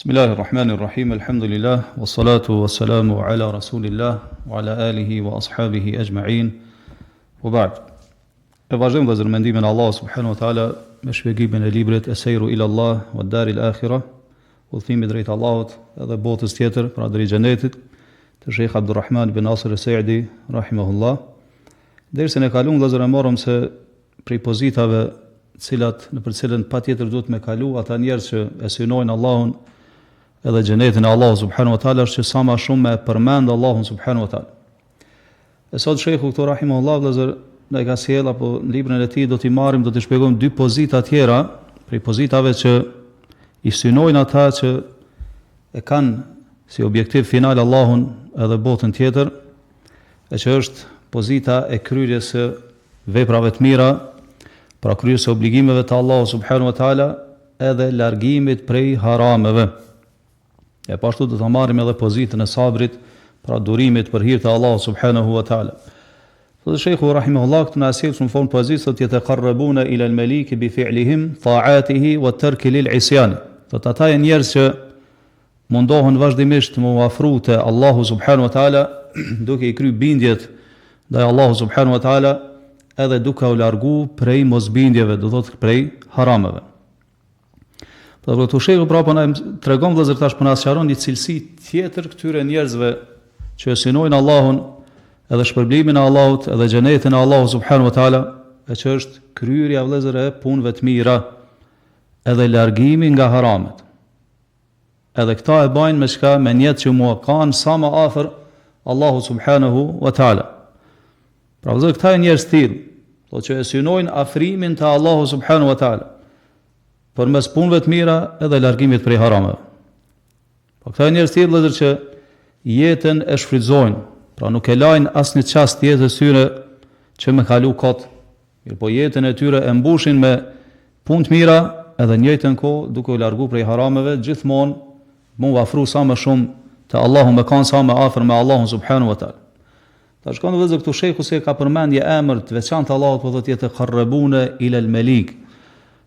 Bismillahirrahmanirrahim, alhamdulillah, wassalatu wassalamu ala rasulillah, wa ala alihi wa ashabihi ajma'in, wa ba'd. E vazhdojmë vëllezër mendimin e Allah subhanahu wa taala me shpjegimin e librit Eseiru ila Allah wa Daril Akhirah, udhëtimi drejt Allahut edhe botës tjetër, pra drejt xhenetit, të Sheikh Abdulrahman bin Nasir Saidi rahimahullah. Dersën e kaluam vëllezër e morëm se prej pozitave cilat në për cilën patjetër duhet me kalu ata njerëz që e synojnë Allahun edhe xhenetin e Allahut subhanahu wa taala, është që sa më shumë me përmend Allahun subhanahu wa taala. E sot Sheikhu këtu rahimahullah vëllezër na ka sjell apo në librin e tij do t'i marrim, do t'i shpjegojmë dy pozita tjera prej pozitave që i synojnë ata që e kanë si objektiv final Allahun edhe botën tjetër, e që është pozita e kryerjes së veprave të mira, pra kryerjes së obligimeve të Allahut subhanahu wa taala edhe largimit prej harameve. E pashtu do të marrim edhe pozitën e sabrit, pra durimit për hir të Allahut subhanahu wa taala. Dhe Sheikhu rahimahullah këtu na sjell në formë pozitë se yataqarrabuna ila al-malik bi fi'lihim ta'atihi wa tarki lil-isyan. Do të ata janë njerëz që mundohen vazhdimisht të afrohen te Allahu subhanahu wa taala duke i kryer bindjet ndaj Allahu subhanahu wa taala edhe duke u largu prej mosbindjeve, do thotë prej harameve. Për të Sheikhu prapë na tregon vëllezër tash po na sqaron një cilësi tjetër këtyre njerëzve që synojnë Allahun edhe shpërblimin e Allahut edhe xhenetin e Allahut subhanahu wa taala, e që është kryerja vëllezër e punëve të mira edhe largimi nga haramet. Edhe këta e bajnë me çka, me niyet që mua kanë sa më afër Allahu subhanahu wa taala. Pra vëllezër këta janë njerëz të tillë, thotë që e synojnë afrimin te Allahu subhanahu wa taala përmes punëve të mira edhe largimit prej harameve. Po këta njerëz të tillë vëllezër që jetën e shfrytëzojnë, pra nuk e lajnë asnjë çast jetës tyre që me kalu kot, mirë po jetën e tyre e mbushin me punë të mira edhe në njëjtën kohë duke u larguar prej harameve, gjithmonë mu afru sa më shumë te Allahu, me kanë sa më afër me Allahun subhanahu wa taala. Tash kanë vëllezër këtu Sheikhu se ka përmendje emër të veçantë të Allahut, po thotë yataqarrabuna ila al-malik.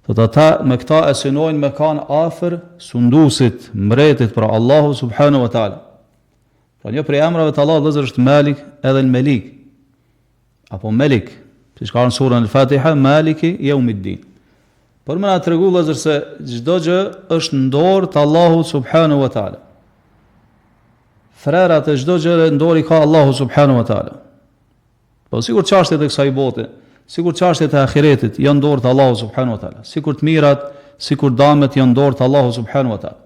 Thotë ata me këta e synojnë me kanë afër sundusit, mbretit, pra Allahu subhanahu wa taala. Pra një prej emrave të Allahut vëllezër është Malik edhe al-Malik, apo Malik, siç ka në surën Al-Fatiha, Maliki yawmiddin. Por më na tregu vëllezër se çdo gjë është në dorë të Allahut subhanahu wa taala. Frerat e çdo gjë në dorë ka Allahu subhanahu wa taala. Po sikur çështjet e kësaj bote, sikur çështjet e ahiretit janë në dorë të Allahut subhanahu wa taala, sikur të mirat, sikur damet janë në dorë të Allahut subhanahu wa taala.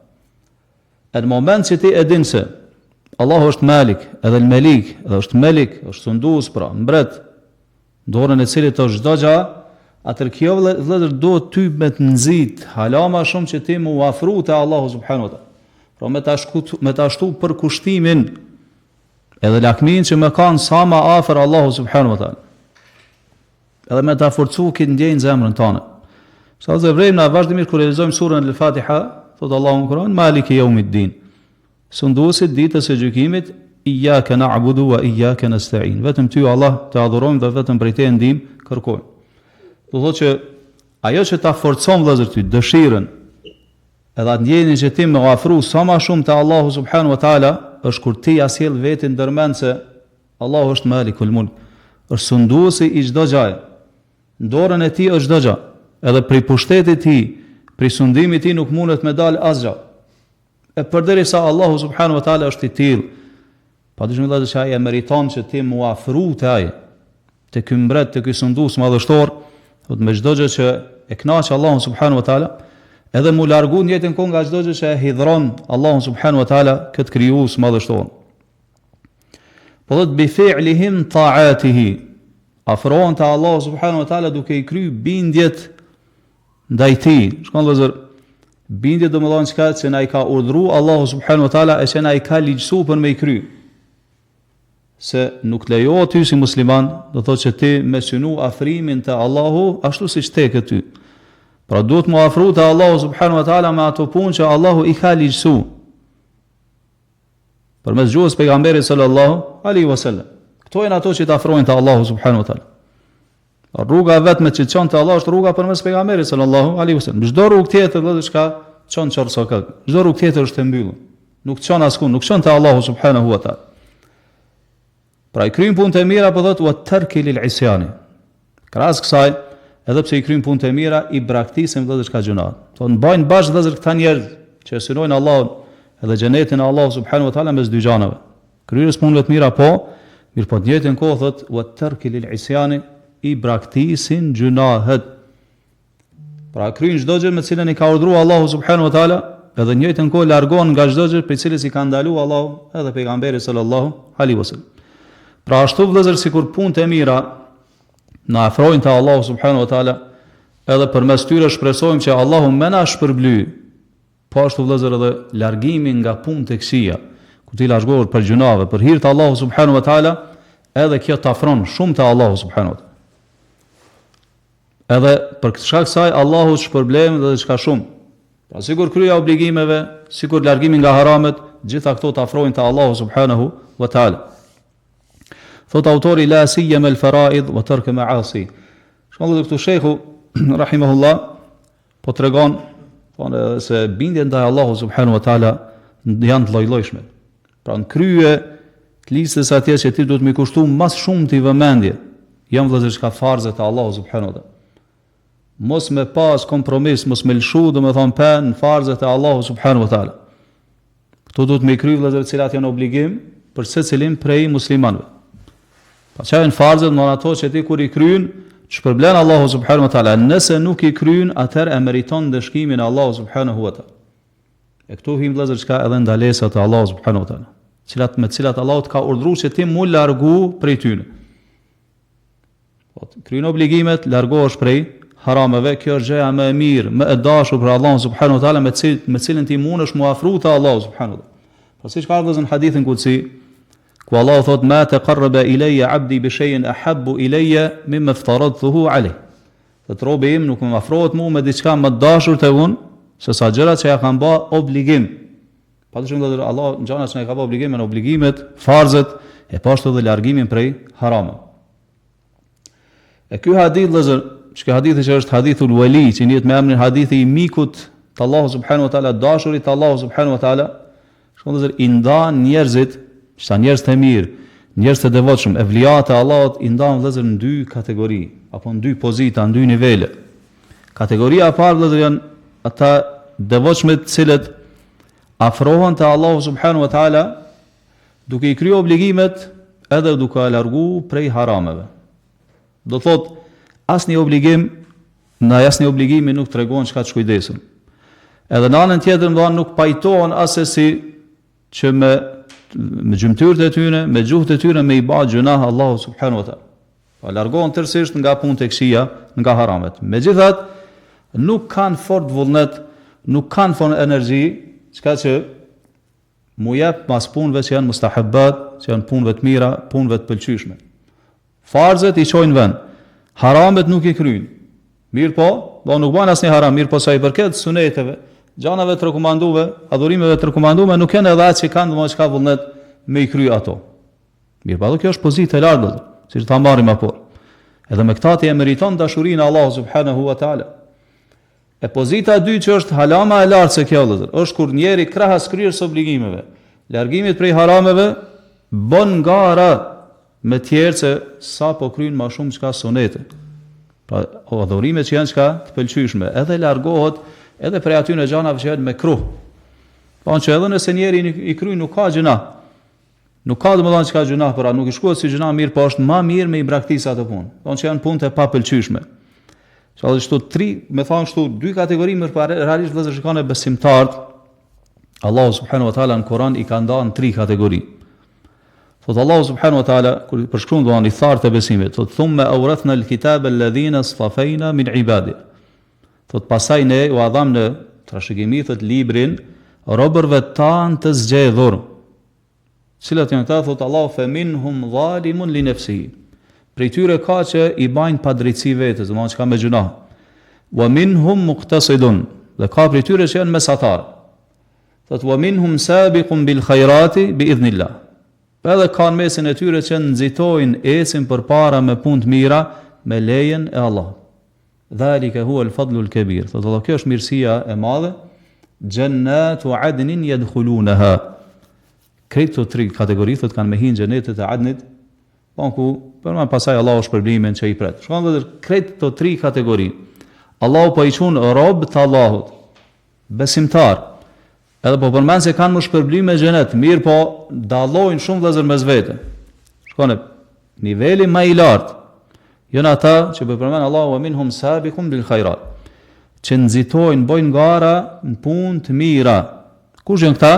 Në moment që ti e din se Allahu është Malik, edhe al-Malik, edhe është Malik, është sundus, pra mbret, dorën e cilit është çdo gjë, atër kjo vëllezër do ty me të nxit hala më shumë që ti mu afru te Allahu subhanahu wa taala. Pra me ta shtu për kushtimin edhe lakmin që me kanë sa më afër Allahu subhanahu wa taala. Edhe me ta forcu këtë ndjenjë në zemrën tonë. Sa të vrejmë na vazhdimisht kur realizojmë surën Al-Fatiha, thotë Allahu në Kur'an, Maliki yawmiddin. Sundusit ditës së gjykimit, iyyaka na'budu wa iyyaka nasta'in. Vetëm ty Allah të adhurojmë dhe vetëm prej teje ndihmë kërkojmë. Do thotë që ajo që ta forcon vëllezër ty dëshirën edhe atë ndjenjën që ti më ofru sa më shumë te Allahu subhanahu wa taala, është kur ti ja sjell veten ndërmend se Allahu është Malikul Mulk, është sunduesi i çdo gjëje. Në dorën e tij është çdo gjë. Edhe prej pushtetit të tij, prej sundimit të tij nuk mundet me dal asgjë. E përderisa Allahu subhanahu wa taala është i tillë, padyshim vëllezër që ai e meriton që ti mu afru te ai, te ky mbret, te ky sundues madhështor, thotë me çdo gjë që e kënaq Allahu subhanahu wa taala, edhe mu largu në jetën kohë nga çdo gjë që e hidhron Allahu subhanahu wa taala këtë krijues madhështor. Po thotë bi fi'lihim ta'atihi, afrohen te Allahu subhanahu wa taala duke i kryer bindjet ndaj tij. Shkon vëllezër, bindje do të thonë çka që na i ka urdhëruar Allahu subhanahu wa taala, e që na i ka ligjësuar për me i kryer. Se nuk lejohet ty si musliman, do thotë që ti me synu afrimin te Allahu ashtu siç tek ty. Pra duhet mu afru te Allahu subhanahu wa taala me ato punë që Allahu i ka ligjësuar. Përmes gjuhës pejgamberit sallallahu alaihi wasallam. Këto janë ato që të afrojnë te Allahu subhanahu wa taala. Rruga vetme që çon te Allah është rruga përmes pejgamberit sallallahu alaihi wasallam. Çdo rrugë tjetër do të çka çon çorçokë. Çdo rrugë tjetër është e mbyllur. Nuk çon askund, nuk çon te Allahu subhanahu wa taala. Pra i kryen punët e mira, po thotë wa tarki lil isyani. Krahas kësaj, edhe pse i kryen punët e mira, i braktisën vëllezër ka gjuna. Thonë mbajnë bashkë vëllezër këta njerëz që synojnë Allahun edhe xhenetin e Allahut subhanahu wa taala mes dy xhanave. Kryerës punëve të mira po, mirë po të njëjtën kohë thotë wa tarki lil isyani, i braktisin gjunahet. Pra kryen çdo gjë me cilën i ka urdhëruar Allahu subhanahu wa taala, edhe në njëjtën kohë largohen nga çdo gjë për cilës i ka ndaluar Allahu edhe pejgamberi sallallahu alaihi wasallam. Pra ashtu vëllezër sikur punët e mira na afrojnë te Allahu subhanahu wa taala, edhe përmes tyre shpresojmë që Allahu më na shpërblyj. Po ashtu vëllezër edhe largimi nga punët e këqija, ku ti largohesh për gjunave, për hir të Allahu subhanahu wa taala, edhe kjo të afron shumë te Allahu subhanahu wa taala. Edhe për këtë shkak kësaj Allahu shpërblem dhe çka shumë. Pra sikur kryerja e obligimeve, sikur largimi nga haramet, gjitha këto të afrojnë te Allahu subhanahu wa taala. Thot autori la siyama al-fara'id wa tark ma'asi. Shkallë këtu shehu rahimahullah po tregon thonë se bindja ndaj Allahu subhanahu wa taala janë të lloj-llojshme. Pra në krye të listës atje që ti duhet më kushtu më shumë ti vëmendje, janë vëllezër çka farzet e Allahu subhanahu wa taala. Mos me pas kompromis, mos me lëshu, do me thonë pen në farzet e Allahu subhanahu wa taala. Këto duhet me kry vëllezër të cilat janë obligim për secilin prej muslimanëve. Pa çajin farzet në ato që ti kur i kryen, shpërblen Allahu subhanahu wa taala. Nëse nuk i kryen, atëherë e meriton dëshkimin e Allahu subhanahu wa taala. E këtu him vëllezër çka edhe ndalesat e Allahu subhanahu wa taala, me cilat Allahu të ka urdhëruar që ti mu largu prej tyre. Po kryen obligimet, largohesh prej harameve, kjo është gjëja më e mirë, më e dashur për Allahun subhanahu wa taala, me cilën ti mundesh mu afru te Allahu subhanahu wa taala. Po siç ka ardhur në hadithin kutsi, ku Allahu thot ma taqarraba ilayya 'abdi bi shay'in ahabbu ilayya mimma aftaradtuhu alayh. Të robi im nuk më afrohet mua me diçka më të dashur te unë se sa gjërat që ja kam bë obligim. Patyshim që Allah gjëra që ne ka bë obligim, në obligimet, farzet e pashtu dhe largimin prej harame. E ky hadith vëllazër, çka hadithi që është hadithul wali, që njihet me emrin hadithi i mikut të Allahu subhanahu wa taala, dashurit të Allahu subhanahu wa taala, shkon vëllazër i ndan njerëzit, sa njerëz të mirë, njerëz të devotshëm, evliat e Allahut i ndan vëllazër në dy kategori, apo në dy pozita, në dy nivele. Kategoria e parë vëllazër janë ata devotshmët të cilët afrohen te Allahu subhanahu wa taala duke i kryer obligimet edhe duke largu prej harameve. Do thot asnjë obligim, në asnjë obligimi nuk tregon çka të shkujdesën. Edhe në anën tjetër ndonë nuk pajtohen asesi që me gjymtyrët e tyre, me gjuhët e tyre me i bë gjunah Allahu subhanahu wa taala. Pa largohen tërësisht nga punët e këqija, nga haramet. Megjithatë, nuk kanë fort vullnet, nuk kanë fort energji, çka që mu jep mas punëve që janë mustahabbat, që janë punëve të mira, punëve të pëlqyeshme. Farzet i çojnë vend, haramet nuk i kryjnë. Mirë po, nuk bën asnjë haram, mirë po sa i përket suneteve, gjanave të rekomanduara, adhurimeve të rekomanduara, nuk kanë edhe atë që kanë domosht ka vullnet me i kryj ato. Mirë po, kjo është pozitë e lartë, siç ta marrim apo. Edhe me këtë ti e meriton dashurinë e Allahut subhanahu wa taala. E pozita e dytë që është halama e lartë se kjo vëllazër, është kur njeri krahas kryerjes obligimeve, largimit prej harameve, bën gara me tjerë se sa po kryen më shumë çka sunete. Pra, adhurimet që janë çka të pëlqyeshme, edhe largohet edhe prej atyre gjanave që janë me kruh. Thonë që edhe nëse njeri i kryen nuk ka gjuna. Nuk ka domethënë çka gjuna, por nuk i shkohet si gjuna mirë, po është më mirë me i braktisë ato punë. Thonë që janë punë të papëlqyeshme. Çfarë është këtu me thonë këtu dy kategori më realisht vëllezër shikoni besimtarët. Allahu subhanahu wa taala në Kur'an i ka ndarë në 3 kategori. Thot Allahu subhanahu wa taala kur përshkruan doan i thartë të besimit, thot thumma awrathna al-kitaba alladhina istafayna min ibadi. Thot pasaj ne u adham në trashëgimi thot librin robërve tan të zgjedhur. Cilat janë këta? Thot Allahu fa minhum zalimun li nafsihi. Prej tyre ka që i bajnë padrejtësi vetes, domethënë që ka me gjuna. Wa minhum muqtasidun, dhe ka prej tyre që janë mesatar. Thot wa minhum sabiqun bil khairati bi idhnillah. Edhe kanë mesin e tyre që nxitojnë ecin përpara me punë të mira me lejen e Allahut. Dhalika huwa al-fadlu al-kabir. Thot Allah, kjo është mirësia e madhe, Jannatu adnin yadkhulunaha. Këto tre kategori thot kanë me hinë xhenetet e Adnit, ku përmend pasaj Allahu shpërblimin që i pret. Shkon edhe këto tre kategori. Allahu po i çon rob të Allahut, besimtar. Edhe po përmend se kanë më shpërblim me xhenet, mirë po dallojnë shumë vëllezër mes vete. Shkon niveli më i lartë. Jo në ata që po përmend Allahu wa minhum sabiqun bil khairat, që nxitojnë, bojnë gara në punë të mira. Kush janë këta?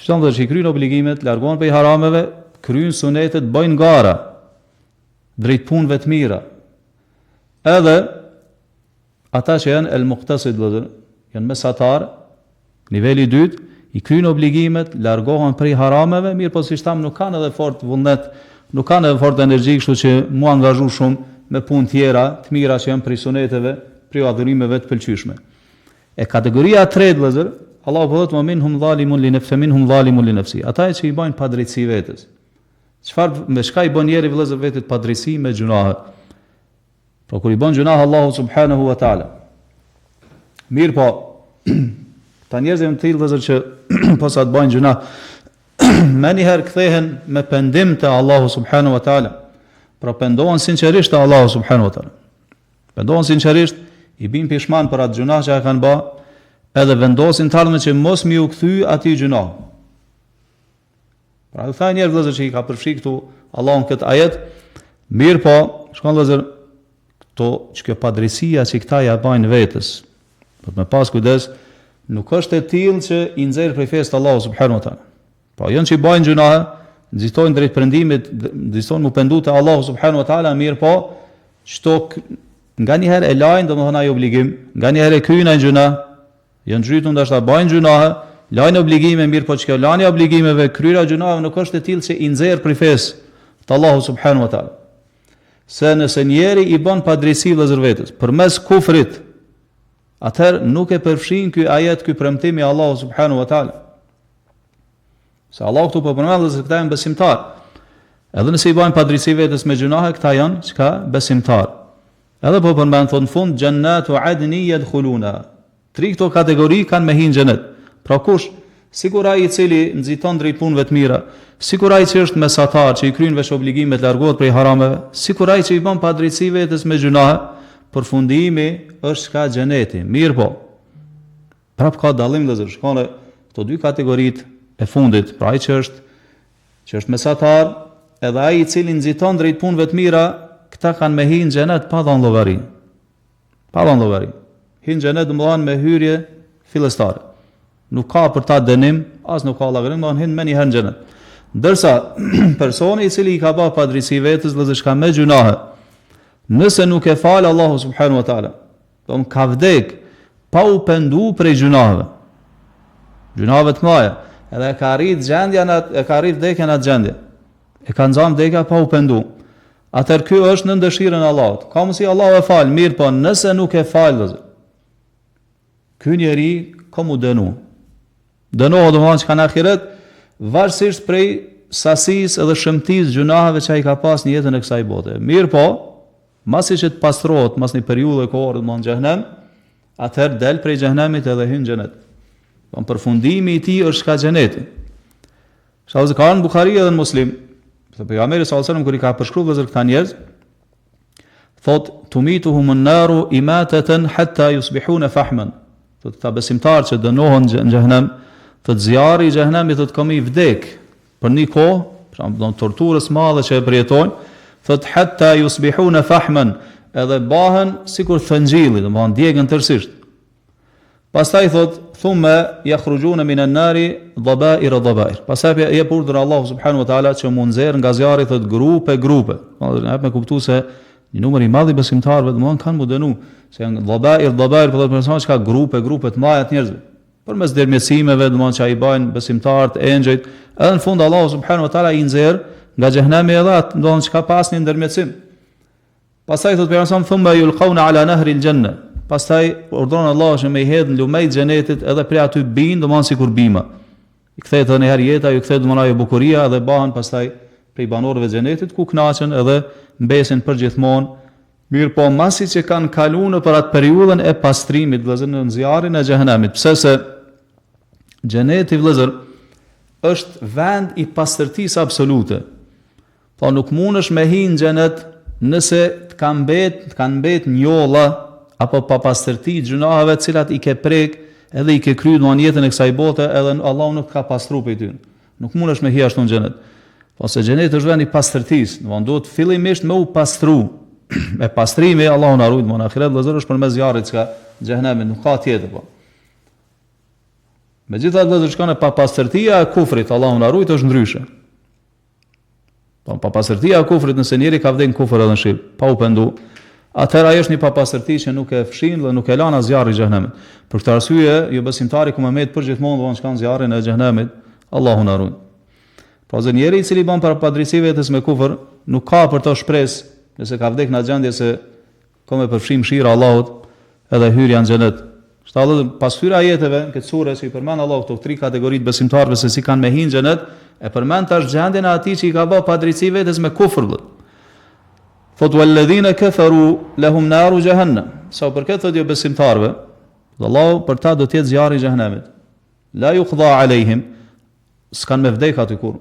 Shton që i kryjnë obligimet, largohen prej harameve, kryjnë sunetet, bojnë gara drejt punëve të mira. Edhe ata që janë el muqtasid, janë mesatar, niveli i dytë, i kryjnë obligimet, largohen prej harameve, mirë po si tham nuk kanë edhe fort vullnet, nuk kanë edhe fort energji, kështu që mu angazhu shumë me punë tjera të mira që janë prej suneteve, prej adhurimeve të pëlqyeshme. E kategoria e tretë, vëllezër, Allahu po thotë minhum zalimun li nafsi, minhum zalimun li nafsi. Ata që i bajnë padrejtësi vetes. Çfarë me çka i bën njëri vëllezër vetet padrejtësi me gjunahe? Pra kur i bën gjunahe Allahu subhanahu wa taala. Mirë po, ta njerëzit më të tillë vëllezër që posa të bajnë gjunah, më njëherë kthehen me pendim te Allahu subhanahu wa taala. Pra pendohen sinqerisht te Allahu subhanahu wa taala. Pendohen sinqerisht, i bin pishman për atë gjunah që e kanë bë, edhe vendosin të ardhmen që mos mi u kthy atij gjunah. Pra u tha njerëz vëllezër që i ka përfshi këtu Allahun këtë ajet, mirë po, shkon vëllezër, këto që kjo padrejësia që këta ja bajnë vetes, do të me pas kujdes, nuk është e tillë që i nxjerr prej fesë të Allahut subhanahu wa taala. Po janë që i bajnë gjunahe, nxitojnë drejt pendimit, nxitojnë mu pendu te Allahu subhanahu wa taala, mirë po, çto nga njëherë e lajnë, domethënë ai obligim, nga njëherë e kryejnë ai gjuna, janë zhytur ndashta bajnë gjunahe, lajnë obligime, mirë po çka lani obligimeve, kryera gjunave nuk është e tillë që i nxjerr prej fesë të Allahu subhanahu wa taala. Se nëse njeri i bën padrejsi vëllezër vetes përmes kufrit, atëherë nuk e përfshin ky ajet, ky premtim i Allahu subhanahu wa taala. Se Allahu këtu po përmend se këta janë besimtar. Edhe nëse i bajnë padrejsi vetes me gjunahe, këta janë çka besimtar. Edhe po përmend thon në fund jannatu adni yadkhuluna. Tri këto kategori kanë me hinë xhenet. Pra kush? Sikur ai i cili nxiton drejt punëve të mira, sikur ai që është mesatar, që i kryen veç obligimet, largohet prej harameve, sikur ai që i bën padrejti vetes me gjunahe, përfundimi është ka xheneti. Mirë po. Prap ka dallim vëllezër, shkon këto dy kategoritë e fundit, pra ai që është mesatar, edhe ai i cili nxiton drejt punëve të mira, këta kanë me hinë xhenet pa dhënë llogari. Pa dhënë llogari. Hinë xhenet domethënë me hyrje fillestare. Nuk ka për ta dënim, as nuk ka llogarim, domethënë hinë më një herë në xhenet. Ndërsa personi i cili i ka bërë padrejti vetes vëllezër shka me gjunahe, nëse nuk e fal Allahu subhanahu wa taala, domethënë ka vdek pa u pendu prej gjunaheve. Gjunaheve të mëdha, edhe e ka arrit gjendjen atë, e ka arrit vdekjen atë gjendje. E ka nxjerr vdekja pa u pendu. Atëherë ky është në dëshirën e Allahut. Ka mundsi Allahu e fal, mirë, po nëse nuk e fal vëllezër, ky njeri ka mu dënu. Dënohet domethënë që kanë ahiret, varësisht prej sasisë edhe shëmtisë gjunaheve që ai ka pas në jetën e kësaj bote. Mirë po, masi që të pastrohet, mas një periudhë kohore në xhenem, atëherë del prej xhenemit edhe hyn xhenet. Don përfundimi i tij është ka xheneti. Shahuz ka në Buhari edhe në Muslim, se pejgamberi sallallahu alajhi wasallam kur i ka përshkruar vëllezër këta njerëz, thot tumituhum an-naru imatatan hatta yusbihuna fahman. Thot ta besimtar që dënohen në xhenem, thot zjarri i xhenemit thot komi vdek për një kohë, për shembull torturës madhe që e përjetojnë, thot hatta yusbihuna fahman, edhe bahen sikur thëngjilli, domethënë djegën tërësisht. Pastaj thot thumma yakhrujuna min an-nari dhabair dhabair. Pastaj e urdhër Allahu subhanahu wa taala që mund nxjerr nga zjarri thot grupe. Ne me kuptu se një numër i madh i besimtarëve domethënë kanë mu dënu, se janë dhabair, po thotë persona që ka grupe të mëdha të njerëzve. Përmes dërmjetësimeve domethënë që ai bajnë besimtarët, engjëjt, edhe në fund Allahu subhanahu wa taala i nxjerr nga xhehenami edhe atë domethënë që ka pasur një ndërmjetësim. Pastaj thot pejgamberi thumma yulqawna ala nahri al-janna. Pastaj urdhon Allahu që me i hedh në lumejt xhenetit edhe prej aty bin, domethënë sikur bima. I kthehet edhe një herë jeta, ju kthehet domethënë ajo bukuria dhe bahen pastaj prej banorëve të xhenetit ku kënaqen edhe mbesin përgjithmonë. Mirë po masi që kanë kaluar për atë periudhën e pastrimit vëllezër në zjarrin e xhehenemit. Pse se Xheneti vëllezër është vend i pastërtisë absolute. Po nuk mundesh me hi në xhenet nëse të kanë mbet njolla apo pa pastërti gjunaheve të cilat i ke prek edhe i ke kryer në jetën e kësaj bote, edhe Allahu nuk ka pastru për ty. Nuk mundesh me hi ashtu në xhenet. Po se xheneti është vend i pastërtisë, do duhet fillimisht me u pastru. Me pastrimi Allahu na ruaj në ahiret vëllezër është përmes zjarrit që xhenemit nuk ka tjetër po. Megjithatë vëllezër shkon e pa pastërtia e kufrit, Allahu na ruaj është ndryshe. Po pa pastërtia e kufrit nëse njëri ka vdekur në kufër edhe në shirk, pa u pendu, atëherë ajo është një papastërti që nuk e fshin dhe nuk e lan as zjarri i xhenemit. Për këtë arsye, jo besimtari ku mëmet përgjithmonë do të shkon zjarrin e xhenemit, Allahu na ruaj. Pra zë njeri i cili bën para padrejësi vetes me kufër, nuk ka për të shpresë nëse ka vdekur në gjendje se ka me përfshim mëshira e Allahut edhe hyrja në xhenet. Shtatë pas këtyre ajeteve në këtë sure që i përmend Allahu këto tre kategoritë besimtarëve se si kanë me hyrë në xhenet, e përmend tash gjendjen e atij që i ka bërë padrejësi vetes me kufër. Thot walladhina kafaru lahum naru jahannam. Sa për këtë thotë besimtarëve, Allahu për ta do të jetë zjarri i xhenemit. La yuqda alehim, s'kan me vdek aty kur.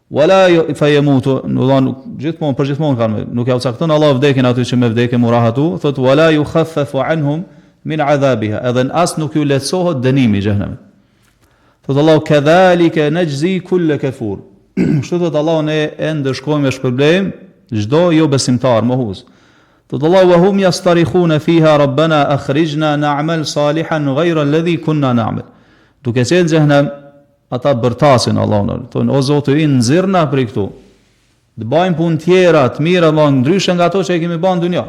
Wala fayamutu, gjithmonë përgjithmonë kanë, nuk ja u cakton Allahu vdekjen aty që me vdekje murahatu, thot wala yukhaffafu anhum min adhabiha, edhe as nuk ju lehtësohet dënimi i xhenemit. Thot Allahu kadhalika najzi kull kafur. Kështu thot Allahu ne e ndëshkojmë me shpërblim çdo jo besimtar mohues. Thot Allahu wa hum yastarikhuna fiha rabbana akhrijna na'mal salihan ghayra alladhi kunna na'mal. Duke qenë xhenem ata bërtasin Allahun, thonë o Zoti i nxirrna për këtu. Të bëjmë punë tjera të mira ndryshe nga ato që i kemi bën në dunja.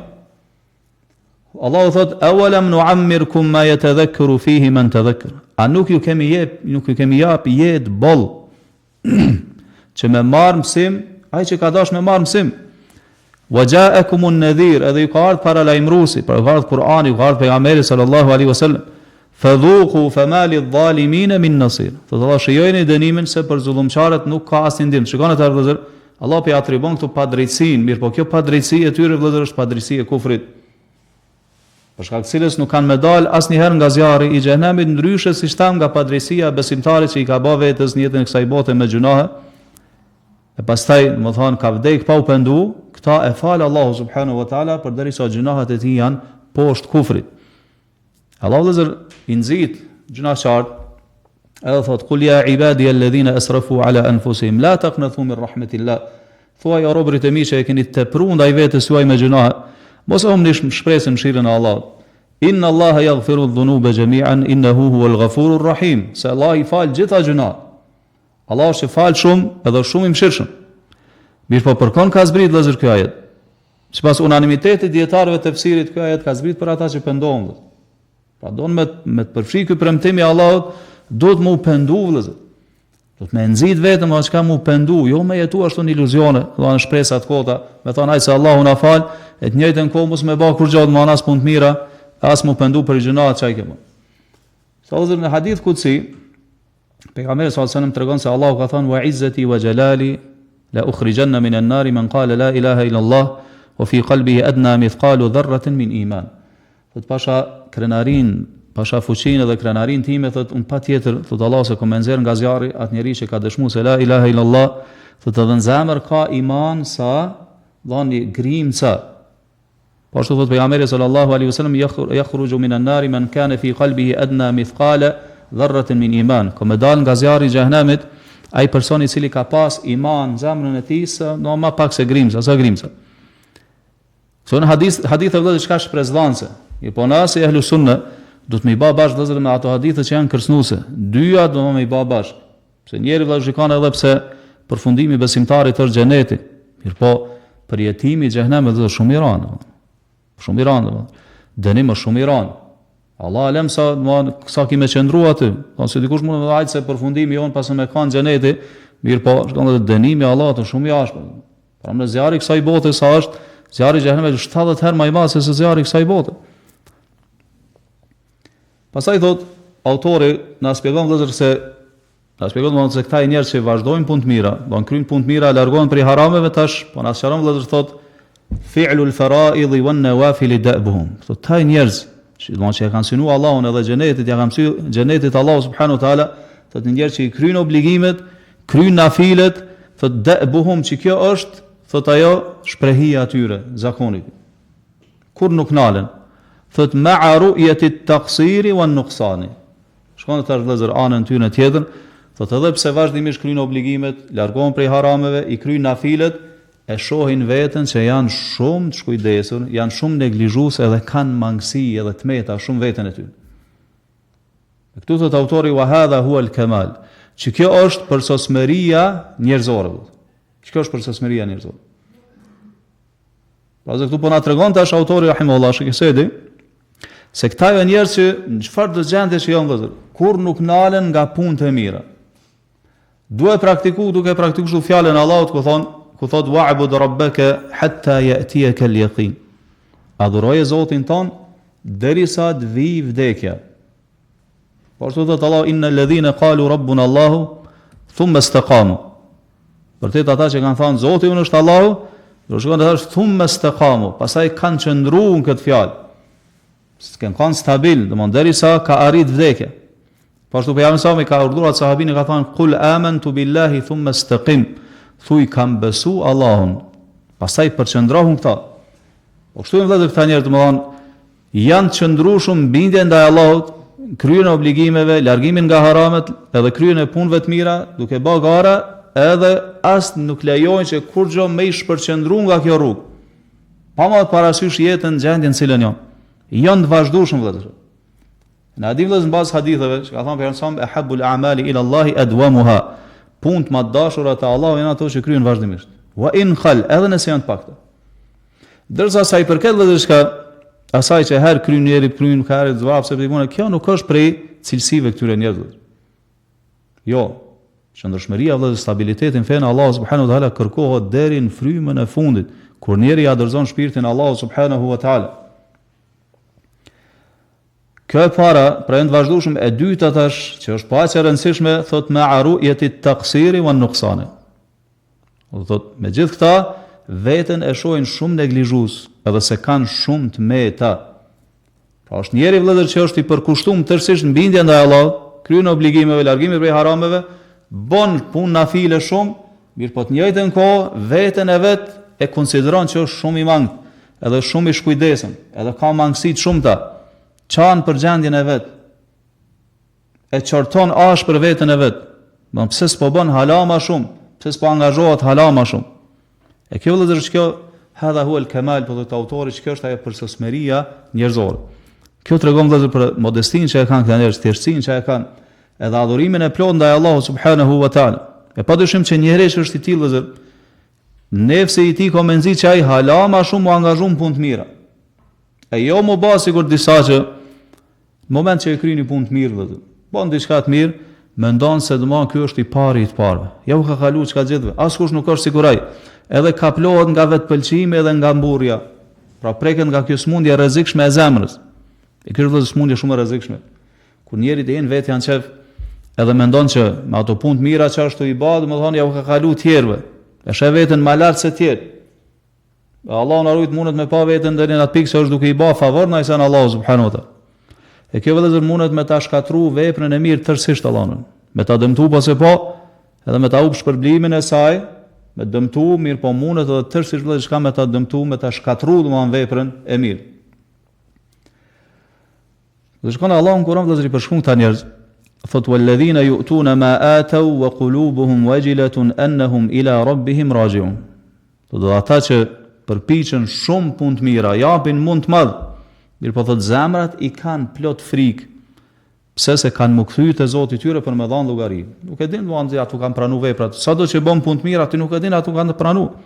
Allahu thot awalam nu'ammirkum ma yatadhakkaru fihi man tadhakkar. A nuk ju kemi jap jetë boll që me marr mësim, ai që ka dash me marr mësim. Wa ja'akumun nadhir, edhe ju ka ardhur para lajmëruesi, para ka ardhur Kur'ani, ka ardhur pejgamberi sallallahu alaihi wasallam. Fadhuqu fama lidh-dhalimin min nasir. Thot Allah shijojeni dënimin se për zullumçarët nuk ka asnjë ndihmë. Shikoni atë vëllazër, Allah po i atribon këtu padrejtësinë, mirë po kjo padrejtësi e tyre vëllazër është padrejtësi e kufrit. Për shkak të cilës nuk kanë me dal asnjëherë nga zjarri i xhenemit, ndryshe siç tham nga padrejtësia e besimtarit që i ka bë vetes në jetën e kësaj bote me gjunahe. E pastaj, më thonë, ka vdek pa u pendu, këta e fal Allahu subhanahu wa taala përderisa gjunahet e tij janë poshtë kufrit. Allahu vëllazër i nxit gjunaqart, edhe thot kul ya ibadi alladhina asrafu ala anfusihim la taqnatu min rahmatillah. Thuaj o robërit e mi që e keni tepruar ndaj vetes juaj me gjunahe, mos e humni shpresën mëshirën e Allahut. Inna Allaha yaghfiru dhunuba jami'an innahu huwal ghafurur rahim. Se Allah i fal gjitha gjunat. Allah është i fal shumë edhe shumë i mëshirshëm. Mirë po përkon ka zbrit vëllazër ky ajet. Sipas unanimitetit dietarëve të tefsirit ky ajet ka zbrit për ata që pendohen. Pra do me të përfshi ky premtim i Allahut, do të më u pendu vëllazër. Do të më nxit vetëm as ka më u pendu, jo me jetu ashtu në iluzione, do në shpresa të kota, me thonë ai se Allahu na fal, e të njëjtën kohë mos më bë kur gjatë më anas punë të mira, as më pendu për gjunat çaj kemë. Sa udhër në hadith kutsi, pejgamberi sallallahu alajhi wasallam tregon se Allahu ka thënë wa izzati wa jalali la ukhrijanna min an-nar man qala la ilaha illa Allah wa fi qalbihi adna mithqalu dharratin min iman. Thot pasha krenarin, pasha fuqinë dhe krenarin time, thot un patjetër, thot Allah se kom nxjerr nga zjarri atë njerëz që ka dëshmuar se la ilaha illa Allah, thot edhe në zemër ka iman sa dhani grimca. Po ashtu thot pejgamberi sallallahu alaihi wasallam yakhruju min an-nar man kana fi qalbihi adna mithqala dharratin min iman. Kom dal nga zjarri i xhenemit ai personi i cili ka pas iman në zemrën e tij, no më pak se grimca, sa grimca. Son hadith e vëllezër çka shprezdhanse. I po nasi ehlu sunne do të më i bë bash vëllezër me ato hadithe që janë kërcënuese. Dyja do më i bë bash. Pse njëri vëllezër shikon edhe pse përfundimi besimtarit është xheneti. Mirpo për jetimi i xhenemit është shumë i rëndë. Shumë i rëndë. Dënim është shumë i rëndë. Allah alem sa kimë qëndruar aty. Ose dikush mund të thajë se përfundimi jon pas me kanë xheneti, mirpo shkon edhe dënimi i Allahut është shumë i ashpër. Pra në zjarri kësaj bote sa është zjarri i xhenemit është 70 herë më i madh se zjarri i kësaj bote. Pastaj thot autori na shpjegon vëllazër se këta njerëz që vazhdojnë punë të mira, do kryjnë punë të mira, largohen prej harameve tash, po na sqaron vëllazër thot fi'lul fara'id wan nawafil da'buhum. Thot ta njerëz që do të kanë synuar Allahun edhe xhenetit, ja kanë sy xhenetit Allahu subhanahu wa taala, thot njerëz që i kryjnë obligimet, kryjnë nafilet, thot da'buhum, që kjo është, thot ajo shprehia atyre, zakonit. Kur nuk nalen, thot ma'a ru'yati at-taqsiri wan-nuqsani. Shkon tash vëllezër anën tyre tjetër, thot edhe pse vazhdimisht kryjnë obligimet, largohen prej harameve, i kryjnë nafilet, e shohin veten që janë shumë të shkujdesur, janë shumë neglizhues edhe kanë mangësi edhe tmeta shumë veten e tyre. Këtu thot autori wa hadha huwa al-kamal, që kjo është përsosmëria njerëzore. Kjo është përsosmëria njerëzore. Pra këtu po na tregon tash autori rahimahullah shekesedi se këta janë njerëz që në çfarë do gjendje që janë vëllezër, kur nuk nalen nga punët e mira. Duhet duke praktikuar fjalën e Allahut ku thot wa'bud rabbaka hatta ya'tiyaka al-yaqin. Adhuroje Zotin ton derisa të vijë vdekja. Por thot Allah innal ladhina qalu rabbuna Allah thumma istaqamu. Vërtet ata që kanë thënë Zoti unë është Allahu, do shkon të thosh thumma istaqamu, pastaj kanë qëndruar në këtë fjalë. S'kan kanë stabil, domthon derisa ka arrit vdekja. Po ashtu pejgamberi sa ka urdhëruar sahabinë ka thënë qul amantu billahi thumma istaqim. Thuj kam besu Allahun, pastaj përqëndrohun këta. Po kështu më vëllezër këta njerëz domthon janë qëndruar shumë bindje ndaj Allahut, kryen e obligimeve, largimin nga haramet, edhe kryen e punëve të mira, duke bërë gara, edhe as nuk lejojnë që kurrë më i shpërqendruar nga kjo rrugë. Pa më parasysh jetën gjendjen në cilën janë. Janë të vazhdueshëm vëllezër. Në hadith në bazë haditheve, që ka thënë pejgamberi e habbul a'mali ila Allahi adwamuha. Punët më të dashura te Allahu janë ato që kryen vazhdimisht. Wa in khal, edhe nëse janë të pakta. Ndërsa sa i përket vëllezërshka asaj që herë kryen njëri, kryen herë zvap sepse punë, kjo nuk është prej cilësive këtyre njerëzve. Jo, qëndrueshmëria vëllezër, stabiliteti në fenë Allahu subhanahu wa taala kërkohet deri në frymën e fundit, kur njeriu ja dorëzon shpirtin Allahu subhanahu wa taala. Kjo e para, pra e në vazhdueshëm, e dyta tash, që është pa që rëndësishme, thot me aru jeti taksiri wan nuqsani. Thot, me gjithë këta, veten e shojnë shumë neglizhues, edhe se kanë shumë të meta. Pra është njeri vëllezër që është i përkushtuar tërësisht në bindje ndaj Allahut, kryen obligimeve, largimit prej harameve, bën punë nafile shumë, mirë po të njëjtën kohë veten e vet e konsideron që është shumë i mangët, edhe shumë i shkujdesëm, edhe ka mangësi të shumta. Qanë për gjendjen e vetë, e qorton ash për vetën e vetë, pëse s'po bën hala ma shumë, pëse s'po angazhohet hala ma shumë. E kjo vëllezër që kjo, hadha huwa al-kamal, për të autori që kjo është ajo përsosmëria njerëzore. Kjo tregon vëllezër për modestinë që e kanë këta njerëz, thjeshtësinë që e kanë, edhe adhurimin e plot ndaj Allahut subhanahu wa taala. E padyshim që njeriu që është i tillë vëllezër, nefsi i tij ka menzi që ai hala ma shumë u angazhon në punë të mira. E jo më ba sikur disa që në moment që e kryni punë të mirë vëllezër, bën diçka të mirë, mendon se domosdoshmë ky është i pari i të parëve. Ja u ka kalu çka gjithëve. Askush nuk është sikur ai. Edhe kaplohet nga vetpëlqimi edhe nga mburrja. Pra preket nga kjo smundje e rrezikshme e zemrës. E kjo është smundje shumë e rrezikshme. Kur njeri të jenë vetë janë çef, edhe mendon që me ato punë të mira që ashtu i bë, domethënë ja u ka kalu të tjerëve. E sheh veten më lart se të tjerë. Allahu na ruaj mundet me pa veten deri në atë pikë se është duke i bë favor ndaj sen Allahu subhanahu wa taala. E kjo vëllezër mundet me ta shkatru veprën e mirë tërësisht Allahun. Me ta dëmtu pas e po, edhe me ta up shpërblimin e saj, me dëmtu mirë po mundet edhe tërësisht vëllezër shka me ta dëmtu, me ta shkatru domethënë veprën e mirë. Dhe shkon Allahu Kur'an vëllezër i përshkruan këta njerëz. Thot walladhina yu'tuna ma atau wa qulubuhum wajilatun annahum ila rabbihim raji'un. Do ata që përpiqen shumë punë të mira, japin mund të madh. Mirë po thot zemrat i kanë plot frikë. Pse se kanë më kthyr te Zoti i tyre për me dhënë llogari. Nuk e din vëllai atu kanë pranuar veprat. Sado që bën punë të mira, ti nuk e din atu kanë pranuar.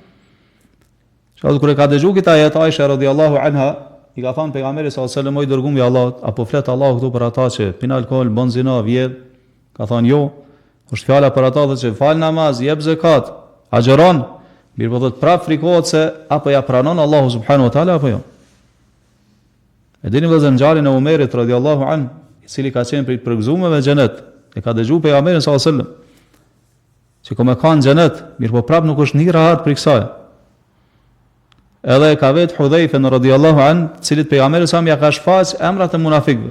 Shkaqë kur e ka dëgjuar këtë ajet Aisha radhiyallahu anha, i ka thënë pejgamberi sallallahu alajhi wasallam oj dërguar i Allahut, apo flet Allahu këtu për ata që pin alkool, bën zinë, vjedh. Ka thënë jo, është fjala për ata që fal namaz, jep zakat, agjeron. Mirë po thot prap frikohet se apo ja pranon Allahu subhanahu wa taala apo jo. E dini vëllezër ngjarjen e Umerit radhiyallahu anhu, i cili ka qenë prej përgëzuarve në xhenet. E ka dëgjuar pejgamberin sallallahu alajhi wasallam që komo ka në xhenet, mirë po prap nuk është një rahat për kësaj. Edhe ka vetë Hudhaifen radhiyallahu anhu, i cili pejgamberi sa më ja ka shfaq emrat e munafikëve.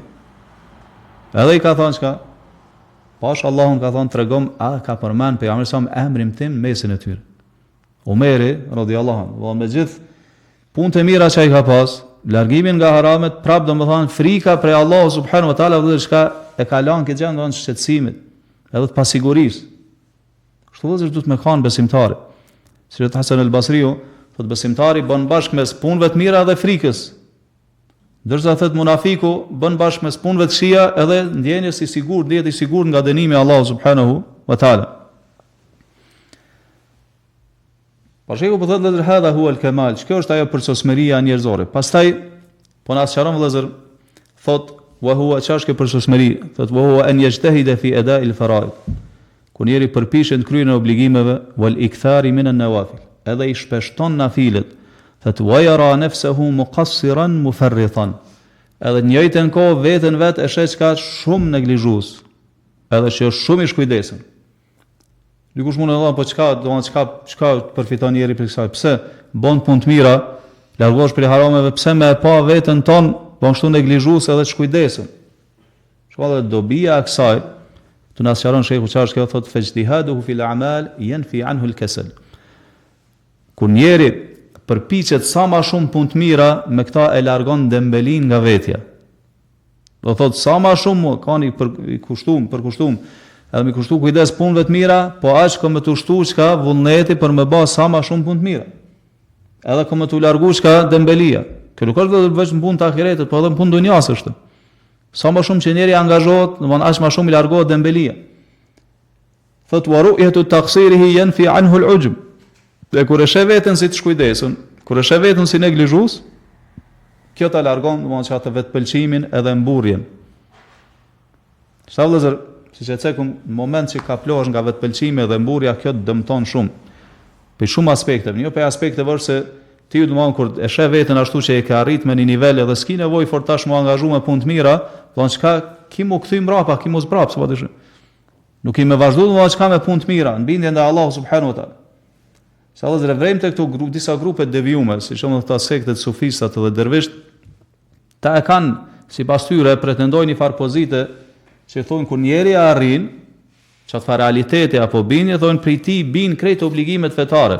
Edhe i ka thënë çka? Pash Allahun ka thonë tregom a ka përmend pejgamberi sa emrin tim mesin e tyre. Omeri radhiyallahu anhu, me gjithë punët e mira që ai ka pas, largimin nga haramet, prap domethënë frika prej Allahut subhanahu wa taala dhe çka e ka lënë këtë gjë ndonë shqetësimit, edhe të pasigurisë. Kështu vëllezër duhet me kanë besimtari. Si thot Hasan al-Basriu, thot besimtari bën bashkë mes punëve të mira dhe frikës. Ndërsa thot munafiku bën bashkë mes punëve të këqija edhe ndjenjes i sigurt, dihet i sigurt nga dënimi i Allahut subhanahu wa taala. Pasheku po thotë vëllezër hadha huwa al-kamal, kjo është ajo përsosmëria njerëzore. Pastaj po na sqaron vëllezër, thot wa huwa çashke përsosmëri, thot wa huwa an yajtahida fi ada'i al-fara'id. Kur njeri përpishet në kryen e obligimeve, wal ikthari min an-nawafil, edhe i shpeshton nafilet, thot wa yara nafsuhu muqassiran mufarritan, edhe në njëjtën kohë veten vet e sheh ka shumë neglizhues, edhe që është shumë i shkujdesshëm. Dikush mund të thonë po çka përfiton njeri për kësaj? Pse bën punë të mira, largohesh prej harameve, pse më e pa veten ton bën kështu neglizhues edhe të shkujdesshëm? Shkolla dobia e kësaj të na sqaron shehu çfarë kjo thotë fejtihaduhu fil a'mal yanfi anhu al-kasal. Kur njeri përpiqet sa më shumë punë të mira, me këta e largon dembelin nga vetja. Do thotë sa më shumë kanë përkushtuar edhe me kushtu kujdes punëve të mira, po aq ka me të ushtu çka vullneti për me bë sa më shumë punë të mira. Edhe ka me të largu çka dembelia. Kjo nuk është vetëm punë të ahiretit, po edhe punë dunjas është. Sa më shumë që njeri angazhohet, domthonë aq më shumë i largohet dembelia. Thot wa ru'yatu taqsirihi yanfi anhu al-ujb. Dhe kur e sheh veten si të shkujdesën, kur e sheh veten si neglizhues, kjo ta largon domthonë çka të vetpëlqimin edhe mburrjen. Sa vëllazër, siç e cekum, në moment që kaplohesh nga vetpëlqimi dhe mburrja, kjo të dëmton shumë. Për shumë aspekte, jo për aspekte vërse ti domthonë kur e sheh veten ashtu që e ke arrit me një nivel edhe s'ki nevojë fort tash më angazhu me punë të mira, domthonë çka ki më kthy mbrapa, ki mos brap, s'po dish. Nuk i më vazhdu domthonë çka me punë të mira, në bindje ndaj Allahut subhanahu wa taala. Sa vëllezër vrem te këto disa grupe devijume, siç janë këta sektet sufistat dhe dervisht, ta e kanë sipas tyre pretendojnë një far pozite që thonë kur njeri arrin çat fa realiteti apo bindje, thonë prej ti bin krejt obligimet fetare.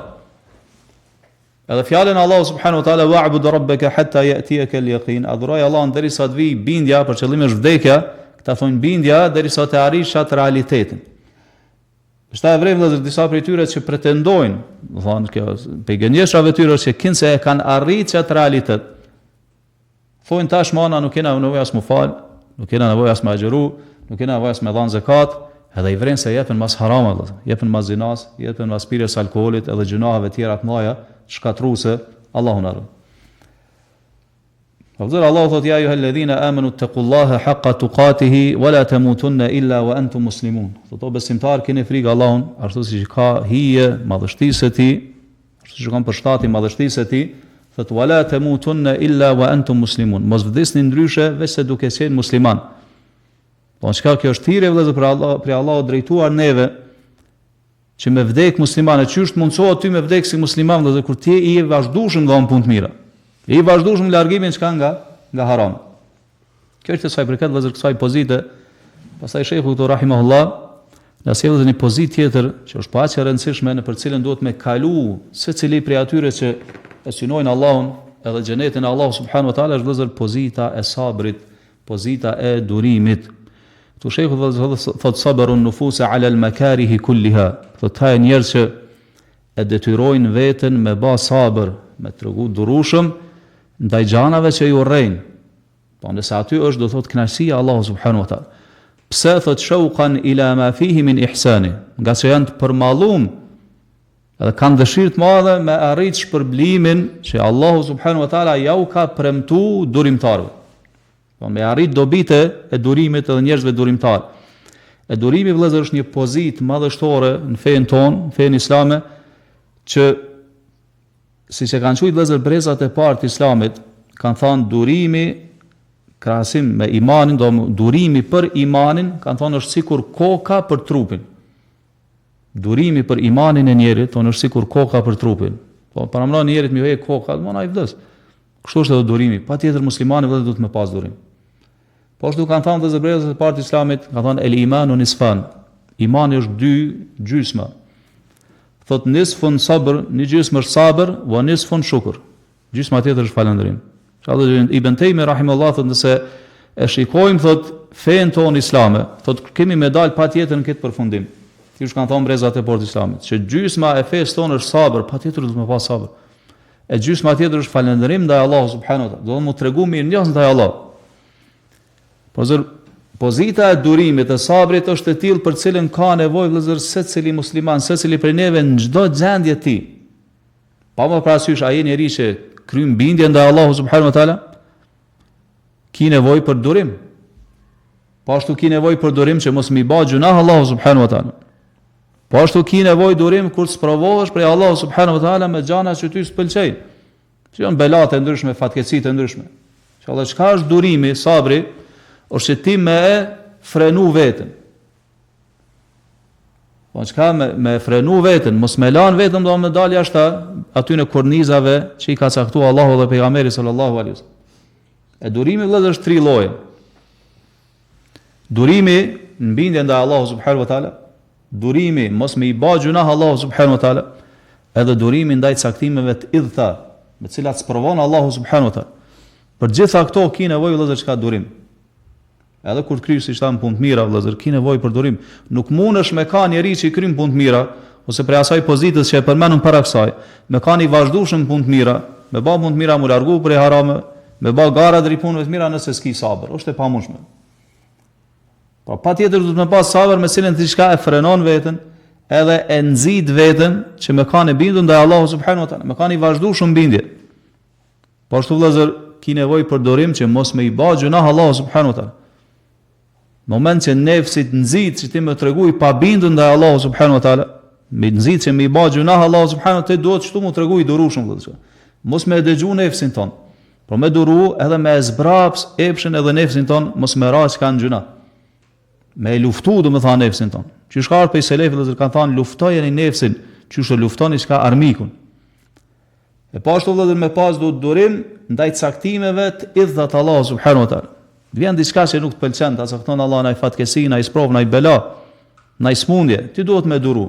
Edhe fjalën Allahu subhanahu wa taala wa'bud rabbaka hatta ya'tiyaka al-yaqin, adhuroj Allahun derisa të vijë bindja, për qëllim është vdekja, këta thonë bindja derisa të arrish atë realitetin. Është e vërtetë se disa prej tyre që pretendojnë, do thonë kjo pejgamberëve tyre që kinse e kanë arritur atë realitet, thonë tash mana nuk kena nevojë as më fal, nuk kena nevojë as më agjëru, nuk kena nevojë as më dhën zakat, edhe i vren se jepen mas haram, jepen mas zinas, jepen mas pirjes alkoolit edhe gjunaheve tjera të mëdha, shkatruese, Allahu na ruaj. Fazil Allahu thot ya ayyuhalladhina amanu taqullaha haqqa tuqatihi wa la tamutunna illa wa antum muslimun. Thotë besimtar keni frikë Allahun, ashtu siç ka hije madhështisë e tij, ashtu siç ka përshtatje madhështisë e tij, thotë wa la tamutunna illa wa antum muslimun. Mos vdesni ndryshe veçse duke qenë musliman. Po çka kjo është thirrje vëllezër për Allahu drejtuar neve që me vdek muslimane, çysh mundsohet ty me vdek si musliman dhe kur ti i vazhdueshëm nga punë të mira. I vazhdueshëm largimin çka nga haram. Kjo është sa i përket vëllezër kësaj pozite. Pastaj shehu këtu rahimahullah na sjell një pozitë tjetër që është pa aq e rëndësishme në për cilën duhet me kalu secili prej atyre që e synojnë Allahun edhe xhenetin e Allahut subhanahu wa taala, është vëllezër pozita e sabrit, pozita e durimit. Tu shehu thot sabrun nufusa ala al-makarihi kulliha. Thot ta njerëz që e detyrojnë veten me ba sabër, me tregu durushëm ndaj gjanave që ju urrejnë. Po nëse aty është do thot kënaqësia e Allahut subhanahu wa taala. Pse thot shauqan ila ma fihi min ihsani, nga se janë të përmallum edhe kanë dëshirë të madhe me arrit shpërblimin që Allahu subhanahu wa taala ja u ka premtu durimtarëve. Po me arrit dobite e durimit edhe njerëzve durimtar. E durimi vëllezër është një pozitë madhështore në fenë tonë, në fenë islame, që siç e kanë thënë vëllezër brezat e parë të islamit, kanë thënë durimi krahasim me imanin, durimi për imanin, kanë thënë është sikur koka për trupin. Durimi për imanin e njerit, thonë është sikur koka për trupin. Po paramendon njerit më hej koka, domon ai vdes. Kështu është edhe durimi. Patjetër muslimani vetë duhet me pas durim. Po ashtu kanë thënë të zëbrezët e parë të Islamit, kanë thënë el imanu nisfan. Imani është 2 gjysma. Thot nisfun sabr, një gjysmë është sabër, wa nisfun shukr. Gjysma tjetër është falëndrim. Çfarë Ibn Taymi rahimahullah thotë se e shikojmë thot fen tonë islame, thot kemi me dal patjetër në këtë përfundim. Ti kanë thënë brezat e portë Islamit, që gjysma e fesë tonë është sabër, patjetër do të më pas sabër. E gjysma tjetër është falëndrim ndaj Allahut subhanahu wa taala. Do të më tregu mirënjohës ndaj Allahut. Po zër pozita e durimit e sabrit është e tillë për cilën ka nevojë vëllazër secili musliman, secili prej neve në çdo gjendje ti. Pa më parasysh ai njeri që kryen bindje ndaj Allahut subhanahu wa taala, ki nevojë për durim. Po ashtu ki nevojë për durim që mos më bëj gjunah Allahu subhanahu wa taala. Po ashtu ki nevojë durim kur sprovohesh prej Allahu subhanahu wa taala me gjana që ty s'pëlqejnë. Që janë belate ndryshme, fatkeqësi të ndryshme. Inshallah çka është durimi, sabri, është që ti me e frenu veten. Po çka me frenu veten, mos me lan veten do më dal jashtë aty në kornizave që i ka caktuar Allahu dhe pejgamberi sallallahu alaihi wasallam. E durimi vëllazër është 3 lloje. Durimi në bindje ndaj Allahu subhanahu wa taala, durimi mos me i bë gjunah Allahu subhanahu wa taala, edhe durimi ndaj caktimeve të idhta, me të cilat sprovon Allahu subhanahu wa taala. Për gjitha këto ki nevojë vëllazër çka durim. Edhe kur të krysh si shtam punë të mira vëllazër, ki nevojë për durim. Nuk mundesh me ka njeri që i kryen punë të mira, ose prej asaj pozitës që e përmendëm para kësaj, me kanë i vazhdueshëm punë të mira, me bë punë të mira, mu largu prej harame, me bë gara drejt punëve të mira nëse s'ki sabër, është e pamundshme. Po patjetër do të më pas sabër me cilën ti çka e frenon veten, edhe e nxit veten që me kanë bindur ndaj Allahu subhanahu wa taala, me kanë i vazhdueshëm bindje. Po ashtu vëllazër, ki nevojë për durim që mos me i bë gjunah Allahu subhanahu wa taala. Në moment që nefsit nxit që ti më treguj pa bindur ndaj Allahu subhanahu wa taala, me nxit që më i bë gjunah Allahu subhanahu wa taala, ti duhet çtu më treguj durushëm vëllazër. Mos me dëgju nefsin ton. Por me duru edhe me zbraps epshin edhe nefsin ton, mos me ra që kanë gjuna. Me luftu, do më tha nefsin ton. Që shkarë për i selefit dhe kanë thanë, luftojeni nefsin, që shë luftoni që ka armikun. E pashtu dhe me pas du të durim, ndaj caktimeve të idhët Allah subhanahu wa ta'ala. Vjen diçka që nuk të pëlqen, ta cakton Allah na i fatkesi, na i sprov, na i bela, na i smundje, ti duhet me duru.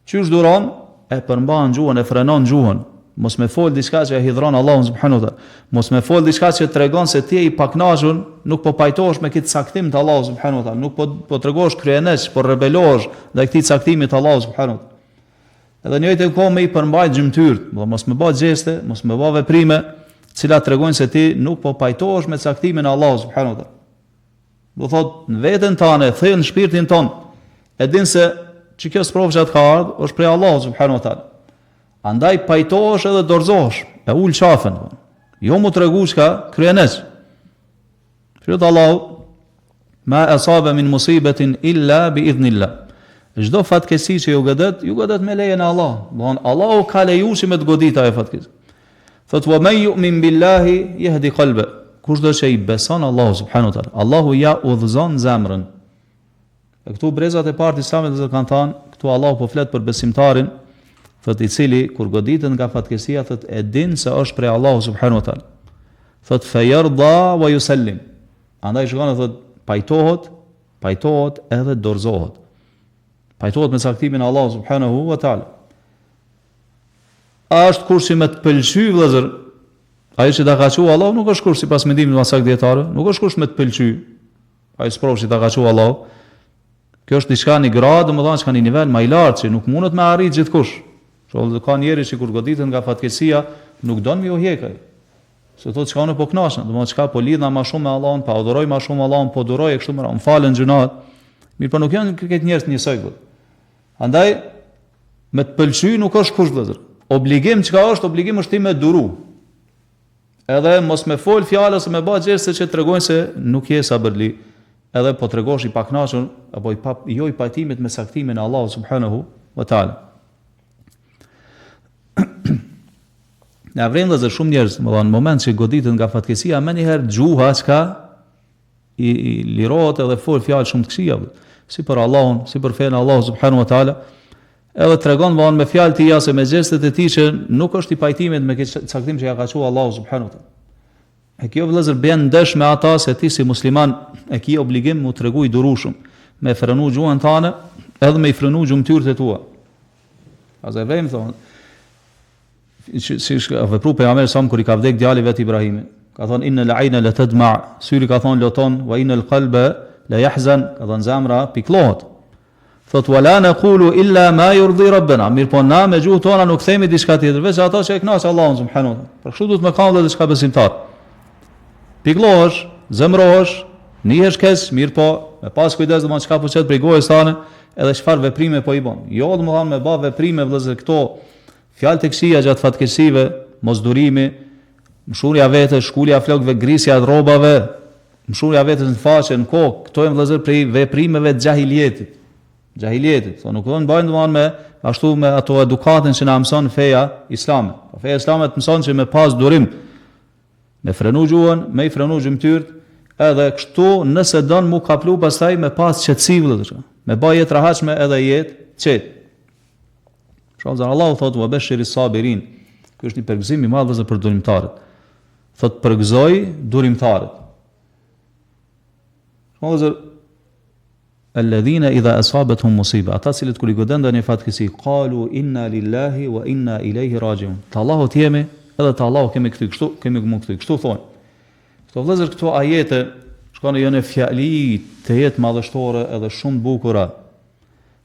Qysh duron, e përmban gjuhën, e frenon gjuhën. Mos me fol diçka që e hidhron Allahun subhanahu wa taala. Mos me fol diçka që tregon se ti je i paknaqur, nuk po pajtohesh me këtë caktim të Allahut subhanahu wa taala, nuk po tregosh kryenesh, po rebelohesh ndaj këtij caktimi të Allahut subhanahu wa taala. Edhe në njëjtën kohë me i përmbajt gjymtyrt, mos me bë gjeste, mos me bë veprime, të cilat tregojnë se ti nuk po pajtohesh me caktimin e Allahut subhanahu wa taala. Do thotë në veten tënde, thën në shpirtin ton, e din se çka sprovshat ka ardhur është prej Allahut subhanahu wa taala. Andaj pajtohesh edhe dorzohesh, e ul qafën. Jo mu tregu çka kryenesh. Fjalët Allahu, ma asaba min musibatin illa bi idhnillah. Çdo fatkesi që ju godet me lejen e Allah. Don Allahu ka lejuar me të godit ajo fatkesi. Thot wa man yu'min billahi yahdi qalba. Kushdo që i beson Allahu subhanahu wa taala, Allahu ja udhëzon zemrën. E këtu brezat e parë të Islamit do të kanë thënë, këtu Allahu po flet për besimtarin, thot i cili kur goditën nga fatkesia thot e din se është prej Allahu subhanahu wa taala. Thot fayarda wa yusallim. Andaj shkon thot pajtohet edhe dorzohet. Pajtohet me caktimin e Allahu subhanahu wa taala. A është kursi me të pëlqy vëllazër? Ai që ta ka thënë Allahu nuk është kursi pas mendimit të masak dietarë, nuk është kursi me të pëlqy. Ai sprovshi ta ka thënë Allahu. Kjo është diçka në gradë, domethënë që ka një nivel më i lartë që nuk mundet me arrit gjithkush. Shoh ka njerëz që kur goditen nga fatkesia nuk don me u hjekaj. Se thotë çka unë po knaqen, domethënë çka po lidha më shumë me Allahun, pa adhuroj më shumë Allahun, po duroj kështu më, falën gjunat. Mirë, po nuk janë këtë njerëz të njësoj vot. Andaj me të pëlqy nuk është kush vëllazër. Obligim çka është, obligim është ti me duru. Edhe mos me fol fjalë ose me bë gjeste që tregojnë se nuk je sabërli. Edhe po tregosh i paknaqur apo jo i pajtimit me saktimin e Allahut subhanahu wa taala. Në avrim dhe shumë njerëz, në moment që goditën nga fatkesia, më njëherë gjuha çka i lirohet edhe fol fjalë shumë të këqija, si për Allahun, si për fen Allahu subhanahu wa taala, edhe tregon me fjalë të ose me gjestet e tij që nuk është i pajtimit me këtë caktim që ja ka thënë Allahu subhanahu wa taala. E kjo vëllezër bën ndesh me ata se ti si musliman e ke obligim mu tregu I durueshëm, me frenu gjuhën tënde, edhe me I frenu gjymtyrët e tua. Pastaj vem thonë, si vepru pejgamberi sa kur I ka vdek djali vet Ibrahimit. Ka thonë inna al-ayna la tadma, syri ka thonë loton, wa inna al-qalba la yahzan, ka thonë zemra pikëllohet. Thot wala naqulu illa ma yurdi rabbana, mirë po na me gjuhën tona nuk themi diçka tjetër, veç ato që e kënaq Allahun subhanahu wa taala. Për kështu duhet me kanë diçka besimtar. Pikëllohesh, zemrohesh, nihesh kes, mirë po, me pas kujdes domosht çka po çet prej gojës tane, edhe çfarë veprime po I bën. Jo domosht me bë veprime vëllezër këto, fjalë të këqija gjatë fatkeqësive, mosdurimi, mshurja vetes, shkulja flokëve, grisja të rrobave, mshurja vetes në faqe, në kokë, këto janë vëllezër prej veprimeve të xahilietit. Xahilietit, thonë nuk do të bëjnë domosht me ashtu me ato edukatën që na mëson feja islame. Feja islame të mëson që me pas durim, me frenu gjuhën, me I frenu gjymtyrët, edhe kështu nëse don mu kaplu pastaj me pas qetësi vëllezër, me bë jetë rahatshme edhe jetë qetë. Shallza Allahu thotë wa bashiri sabirin. Ky është një përgëzim I madh vëllezër për durimtarët. Thotë përgëzoj durimtarët. Vëllezër alladhina idha asabatuhum musiba, ata cilët kur I godën ndonjë fatkeqësi, qalu inna lillahi wa inna ilayhi rajiun. Te Allahu jemi edhe te Allahu kemi kthy, kështu kemi kthy. Kështu thonë. Këto vëllezër këto ajete shkon janë fjali të jetë madhështore edhe shumë të bukura.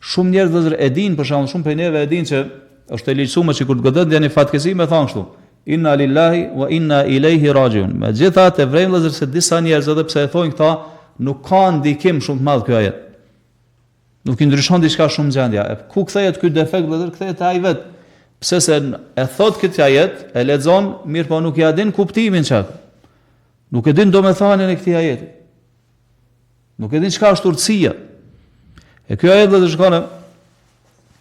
Shumë njerëz vëllezër e dinë, për shembull, shumë prej neve e dinë që është e lehtësuar që kur të godet janë fatkeqësi me thon kështu. Inna lillahi wa inna ilayhi rajiun. Megjithatë vrem vëllezër se disa njerëz edhe pse e thonë këta, nuk ka ndikim shumë të madh ky ajet. Nuk I ndryshon diçka shumë gjendja. Ku kthehet ky defekt vëllezër, kthehet ai vet. Pse se e thot këtë ajet, e lexon, mirë po nuk ja din kuptimin çka. Nuk e din domethënien e këtij ajeti. Nuk e din çka është urtësia. E ky ajet do të shkon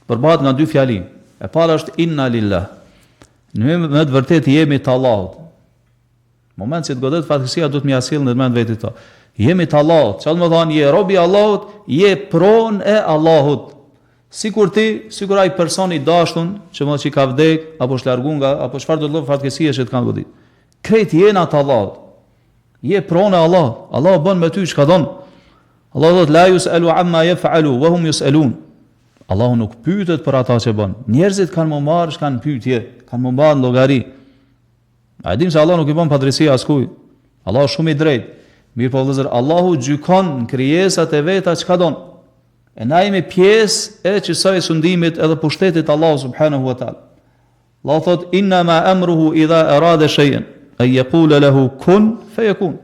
përbahet nga dy fjali. E para është inna lillah. Ne me të vërtetë jemi të Allahut. Moment që të godet fatkeqësia duhet më jasillë në mend vetë to. Jemi të Allahut. Çfarë do të thonë je rob I Allahut, je pronë e Allahut. Sikur ti, sikur ai person I dashun që mos I ka vdek apo është largu nga apo çfarë do të lloj fatkeqësie që të kanë godit. Krejt jena të Allahut. Je pronë e Allahut. Allah bën me ty çka don. Allah do të la yusalu amma yaf'alu wa hum yusalun. Allahu nuk pyetet për ata që bën. Njerëzit kanë më marrë, kanë pyetje, kanë më marrë llogari. A dim se Allah nuk I bën padrejsi askujt. Allah është shumë I drejtë. Mirë po vëllezër, Allahu gjykon krijesat e veta çka don. E na jemi pjesë e kësaj sundimit edhe pushtetit Allahu subhanahu wa taala. Allah thot inna ma amruhu idha arada shay'an ay yaqula lahu kun fayakun.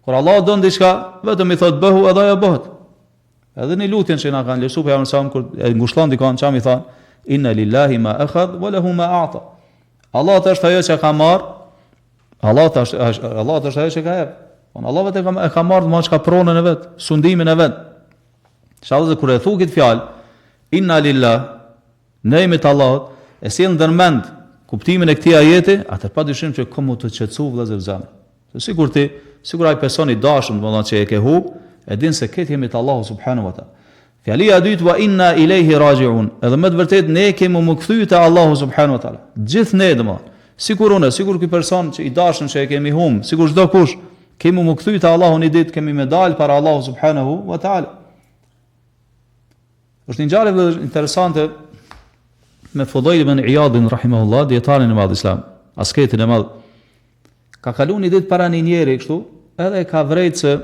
Kur Allah don diçka, vetëm I thot bëhu edhe ajo bëhet. Edhe në lutjen që na kanë lëshuar pejgamberi sa kur e ngushllon dikon çam I thon inna lillahi ma akhadh wa lahu ma a'ta. Allah është ajo që ka marr, Allah është ajo që ka jep. Allah vetë e ka marrë më çka pronën e vet, sundimin e vet. Shallë kur e thu këtë fjalë, inna lillah, ne jemi të Allahut, e sjell ndërmend kuptimin e këtij ajeti, atë padyshim që komo të qetësu vëllezër zemër. Se sigur ai person I dashur, domethënë që e ke humb, e din se këtë jemi të Allahu subhanahu wa taala. Fjalia e dytë wa inna ilayhi raji'un, edhe më të vërtetë ne kemi më kthy te Allahu subhanahu wa taala. Gjithë ne domethënë, sigur ky person që I dashur që e kemi humb, sigur çdo kush, kemi më kthy te Allahu një ditë, kemi me dal para Allahu subhanahu wa taala. Është një ngjarje interesante me Fudayl ibn Iyadin rahimahullah, dietarin e madh Islam, asketin e madh. Ka kaluar një ditë para një njeri kështu, edhe ka vrejt se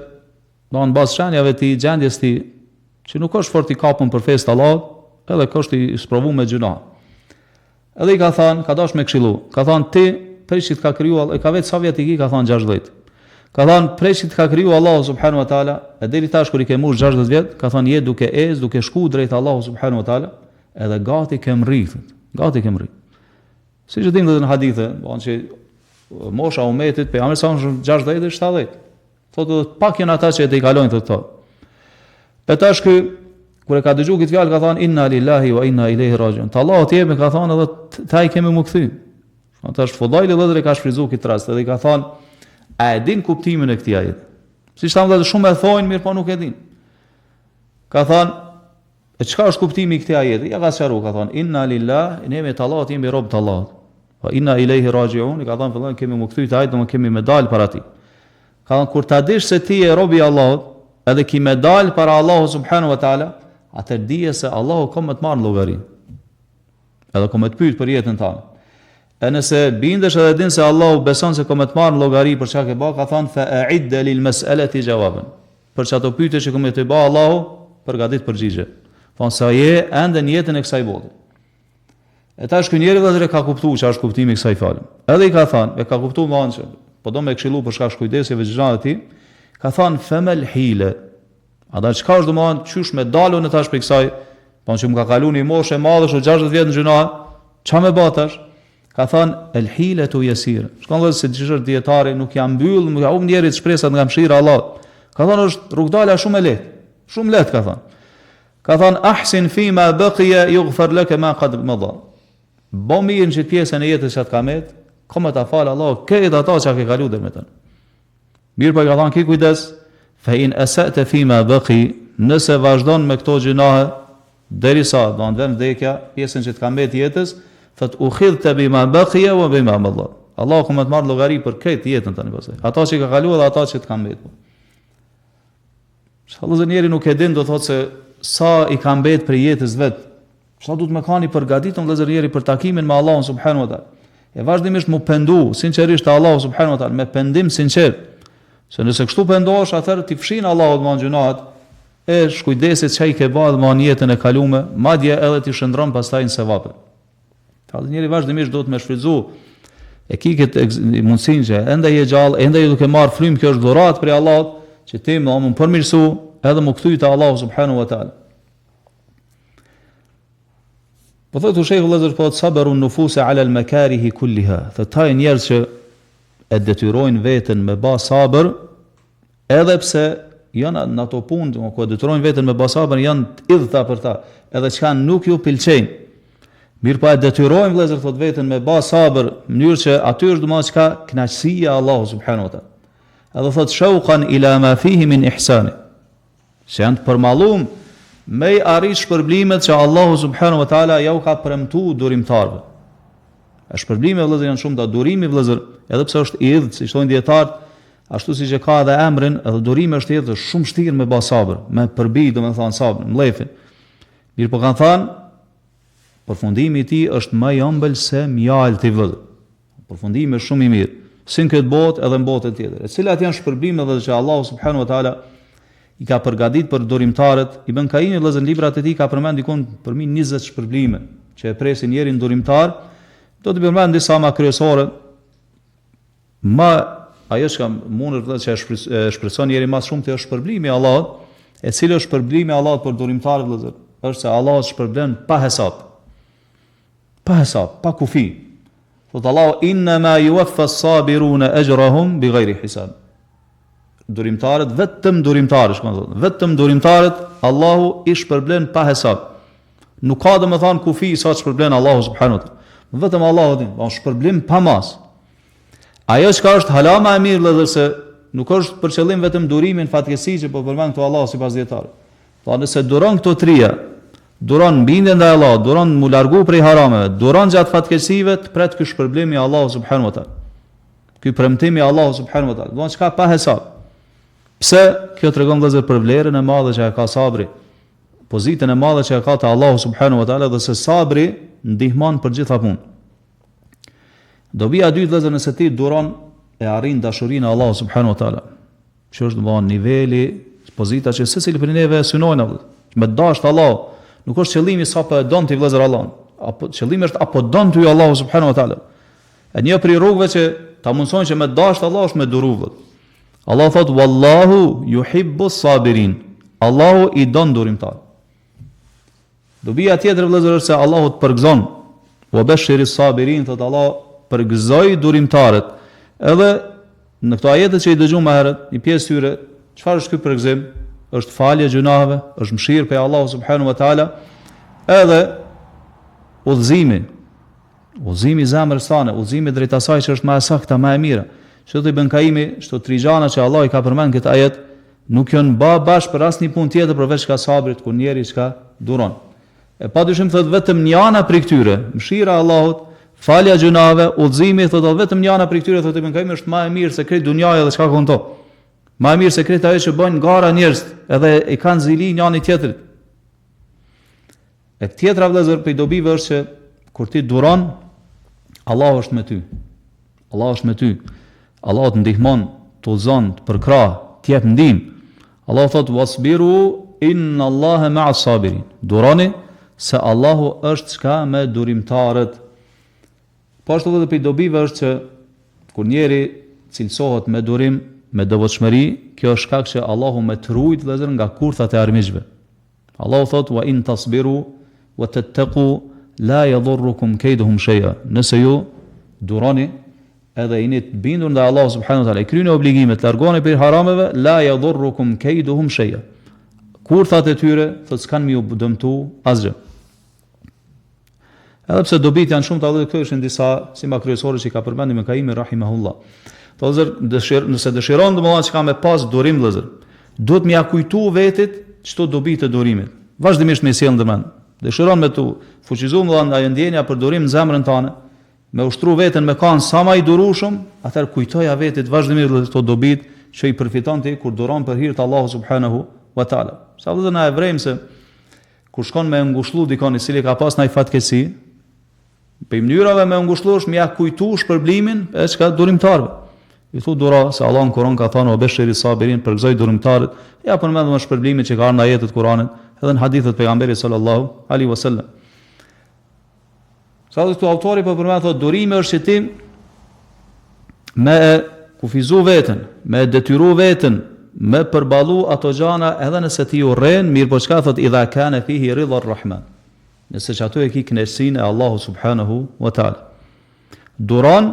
do në bazë shenjave të gjendjes ti që nuk është fort I kapur për festë Allahut, edhe kështë I sprovu me gjuna. Edhe I ka thënë, ka dash me këshillu, ka thënë ti prej që ka krijuar, e ka vetë sa vjet I ki, ka thënë 60. Ka thënë prej që ka krijuar Allahu subhanahu wa taala, e deri tash kur I ke mbush 60 vjet, ka thënë je duke duke shku drejt Allahu subhanahu wa taala, edhe gati ke mritur. Gati ke mritur. Siç e dimë në hadithe, thonë që mosha e umetit pejgamberi sa 60 deri 70. Thotë pak janë ata që e kalojnë këto. E tash kur e ka dëgjuar këtë fjalë ka thënë inna lillahi wa inna ilayhi rajiun. Te Allahu jemi ka thënë edhe ta I kemi më kthy. Tash Fudayl edhe ka shfryzuar këtë rast, edhe I ka thënë a e din kuptimin e këtij ajeti? Siç thamë edhe shumë e thonë, mirë po nuk e din. Ka thënë e çka është kuptimi I këtij ajeti? Ja ka sqaruar, ka thënë inna lillahi, ne me te Allahu jemi rob të Allahut. Wa inna ilayhi rajiun, ka thënë fillon kemi më kthy te ai, do të kemi medal para ti. Ka thënë kur ta dish se ti je robi i Allahut, edhe ki me dal para Allahu subhanahu wa taala, atë dije se Allahu ka më të marrë llogari. Edhe ka më të pyet për jetën tënde. E nëse bindesh edhe din se Allahu beson se ka më të marrë llogari për çka ke bë, ka thënë fa a'idda lil mas'alati jawaban. Për çato pyetje që kemë të bë Allahu, përgatit përgjigje. Thonë sa je ende në jetën e kësaj bote. E tash ky njeri vëllazër ka kuptuar çfarë është kuptimi i kësaj fjalë. Edhe i ka thënë, e ka kuptuar më anë, po do më këshillu për shkak kujdeseve gjërat e tij, ka thënë femel hile. A da çka është domethënë çysh me dalun e tash për kësaj, po që më ka kaluar një moshë e madhe, 60 vjet në gjuna, ç'a më batash? Ka thënë el hilatu yasir. Shkon vëllazër se çështë dietari nuk ja mbyll, nuk ja humb njerit shpresat nga mëshira e Allahut. Ka thënë është rrugdala shumë e lehtë. Shumë lehtë ka thënë. Ka thënë ahsin fima baqiya yughfar laka ma qad madha. Bo mirë në pjesën e jetës që të kamet, ka me ta falë Allah, këtë ata që ke kalu dhe me tënë. Mirë për ka thënë ki kujdes, fa in asa'ta fima baqi, nëse vazhdon me këto gjinahe, derisa do në vend vdekja, pjesën që të kamet jetës, thët u khidhte bima baqiya wa bima madha. Allah ka me të marrë llogari për këtë jetën tani pastaj. Ata që ka kalu dhe ata që të kamet. Inshallah njeri nuk e din do thotë se sa i ka mbet për jetës vet. Sa duhet më kanë përgatitur vëllezërieri për takimin me Allahun subhanahu wa taala. E vazhdimisht mu pendu sinqerisht te Allahu subhanahu wa taala me pendim sinqert. Se nëse kështu pendohesh atëherë ti fshin Allahut me gjunat e shkujdesit çai ke bën me jetën e kaluar, madje edhe ti shndron pastaj në sevap. Tallë njëri vazhdimisht do të më shfrytëzu e ki këtë mundsinë që ende je gjallë, ende je duke marr frym, kjo është dhuratë prej Allahut që ti më përmirësu edhe më kthy te Allahu subhanahu wa taala. Po thotë shejhu vëllazër po të sabrun nufuse ala al makarihi kulliha. Thaj njerëz që e detyrojnë veten me ba sabër, edhe pse janë në ato punë ku detyrojnë veten me ba sabër janë të idhta për ta, edhe çka nuk ju pëlqejnë. Mirë po e detyrojnë vëllazër thotë veten me ba sabër, në mënyrë që aty është domosht çka kënaqësia e Allahut subhanahu wa taala. Edhe thotë shauqan ila ma fihi min ihsani. Se janë të përmallum me i arrit shpërblimet që Allahu subhanahu wa taala ja u ka premtuar durimtarëve. A shpërblime vëllezër janë shumë, da durimi vëllezër, edhe pse është i idhë, si thonë dietarët, ashtu siç e ka edhe emrin, edhe durimi është i idhë, shumë vështirë me bë sabër, me përbi, domethënë sabër, mlefin. Mirë po kanë thënë, përfundimi i tij është më i ëmbël se mjalti vëllezër. Përfundimi është shumë i mirë, si në këtë botë edhe në botën tjetër. E cilat janë shpërblimet edhe që Allahu subhanahu wa taala i ka përgatitur për durimtarët. Ibn Kaimi vëllezër në librat e tij ka përmend dikon përmi 20 shpërblime që e presin njerin durimtar. Do të përmend disa më kryesore. Ajo që mundet vëllezër që e shpreson njeri më shumë të është shpërblimi i Allahut, e cili është shpërblimi i Allahut për durimtarët vëllezër, është se Allahu shpërblen pa hesab. Pa hesab, pa kufi. Thot Allahu inna ma yuwaffa as-sabiruna ajrahum bighayri hisab. Durimtarët, vetëm durimtarët, Allahu i shpërblen pa hesab. Nuk ka dhe më thanë kufi sa shpërblen Allahu subhanahu wa taala. Vetëm Allahu din, shpërblim pa mas. Ajo që është hala më e mirë vëllezër se nuk është për qëllim vetëm durimin fatkeqësi që po përmend këtu Allahu sipas dietarëve. Po nëse duron këto trija, duron bindjen ndaj Allahut, duron mu largu prej harameve, duron gjatë fatkeqësive, të pret ky shpërblim i Allahu subhanahu wa taala. Ky premtim i Allahu subhanahu wa taala, do të çka pa hesab. Pse kjo tregon vëllezër për vlerën e madhe që ka sabri, pozitën e madhe që ka te Allahu subhanahu wa taala dhe se sabri ndihmon për gjitha punë. Dobia e dytë vëllezër nëse ti duron e arrin dashurinë e Allahu subhanahu wa taala. Që është domosdoshmë niveli, pozita që secili për neve synojnë me dashur Allahu. Nuk është qëllimi sa po e don ti vëllezër Allahun, apo qëllimi është apo don ti Allahu subhanahu wa taala. E një prej rrugëve që ta mundsojnë që me dashur Allahu është me duruvë. Allah thot wallahu yuhibbu sabirin. Allahu i don durimtar. Dobia tjetër vëllezër është se Allahu të përgëzon. Wa bashiri sabirin, thot Allah përgëzoi durimtarët. Edhe në këto ajete që i dëgjuam më herët, një pjesë tyre, çfarë është ky përgëzim? Është falje gjunave, është mëshirë prej Allahu subhanahu wa taala, edhe udhëzimi i zemrës tane, udhëzimi drejt asaj që është më e saktë, më e mira. Çdo Ibn Kaimi, çdo tri gjana që Allah i ka përmend këtë ajet, nuk janë bash për asnjë punë tjetër përveç ka sabrit kur njeri çka duron. E padyshim thot vetëm një ana prej këtyre, mëshira e Allahut, falja gjunave, udhëzimi, thot vetëm një ana prej këtyre, thot Ibn Kaimi është më e mirë se këtë dunjaja dhe çka konto. Ma e mirë se krejt ajo që bëjnë gara njerëz, edhe i kanë zili njëri tjetrit. E tjetra vëllezër për i dobive është që kur ti duron, Allah është me ty. Allah është me ty. Allah të ndihmon, të udhëzon, të përkrah, të jep ndihmë. Allah thot wasbiru inna Allaha ma'as sabirin. Duroni se Allahu është çka me durimtarët. Po ashtu edhe për i dobive është që kur njeri cilësohet me durim, me devotshmëri, kjo është shkak që Allahu më trujt vëllezër nga kurthat e armiqve. Allahu thot wa in tasbiru wa tattaqu la yadhurrukum kayduhum shay'a. Nëse ju duroni edhe jeni të bindur ndaj Allahut subhanahu wa taala, kryeni obligimet, largoni prej harameve, la yadhurrukum kayduhum shay'a. Kurthat e tyre thot s'kan më u dëmtu asgjë. Edhe pse dobit janë shumë të allë, këto ishin disa si ma kryesore që i ka përmendim e Kaimi rahimahullah. Nëse dëshiron domethënë që ka me pas durim vëllezër, duhet më ja kujtu vetit çto dobi të durimit. Vazhdimisht me sjell ndërmend. Dëshiron me tu fuqizuar domethënë ajo ndjenja për durim në zemrën tënde, me ushtru veten me kanë sa më i durueshëm, atëherë kujtoja vetit vazhdimisht këto dobit që i përfiton ti kur duron për hir të Allahut subhanahu wa taala. Sa vëllezër na e vrejmë se kur shkon me ngushëllu dikon i cili ka pas ndaj fatkeqësi, për mënyrave me ngushëllu është më ja kujtu shpërblimin e çka durimtarëve. I thu dura se Allah në Kur'an ka thënë o beshiri sabirin, përgëzoj durimtarët, ja përmend më shpërblimin që ka ardhur në ajetet e Kur'anit, edhe në hadithet e pejgamberit sallallahu alaihi wasallam. Sa këtu autori po përmend thotë durimi është që ti me kufizu veten, me detyru veten, me përballu ato gjana edhe nëse ti urren, mirë po çka thotë idha kana fihi ridha ar-rahman. Nëse që ato e ki kënaqësinë e Allahu subhanahu wa taala. Duron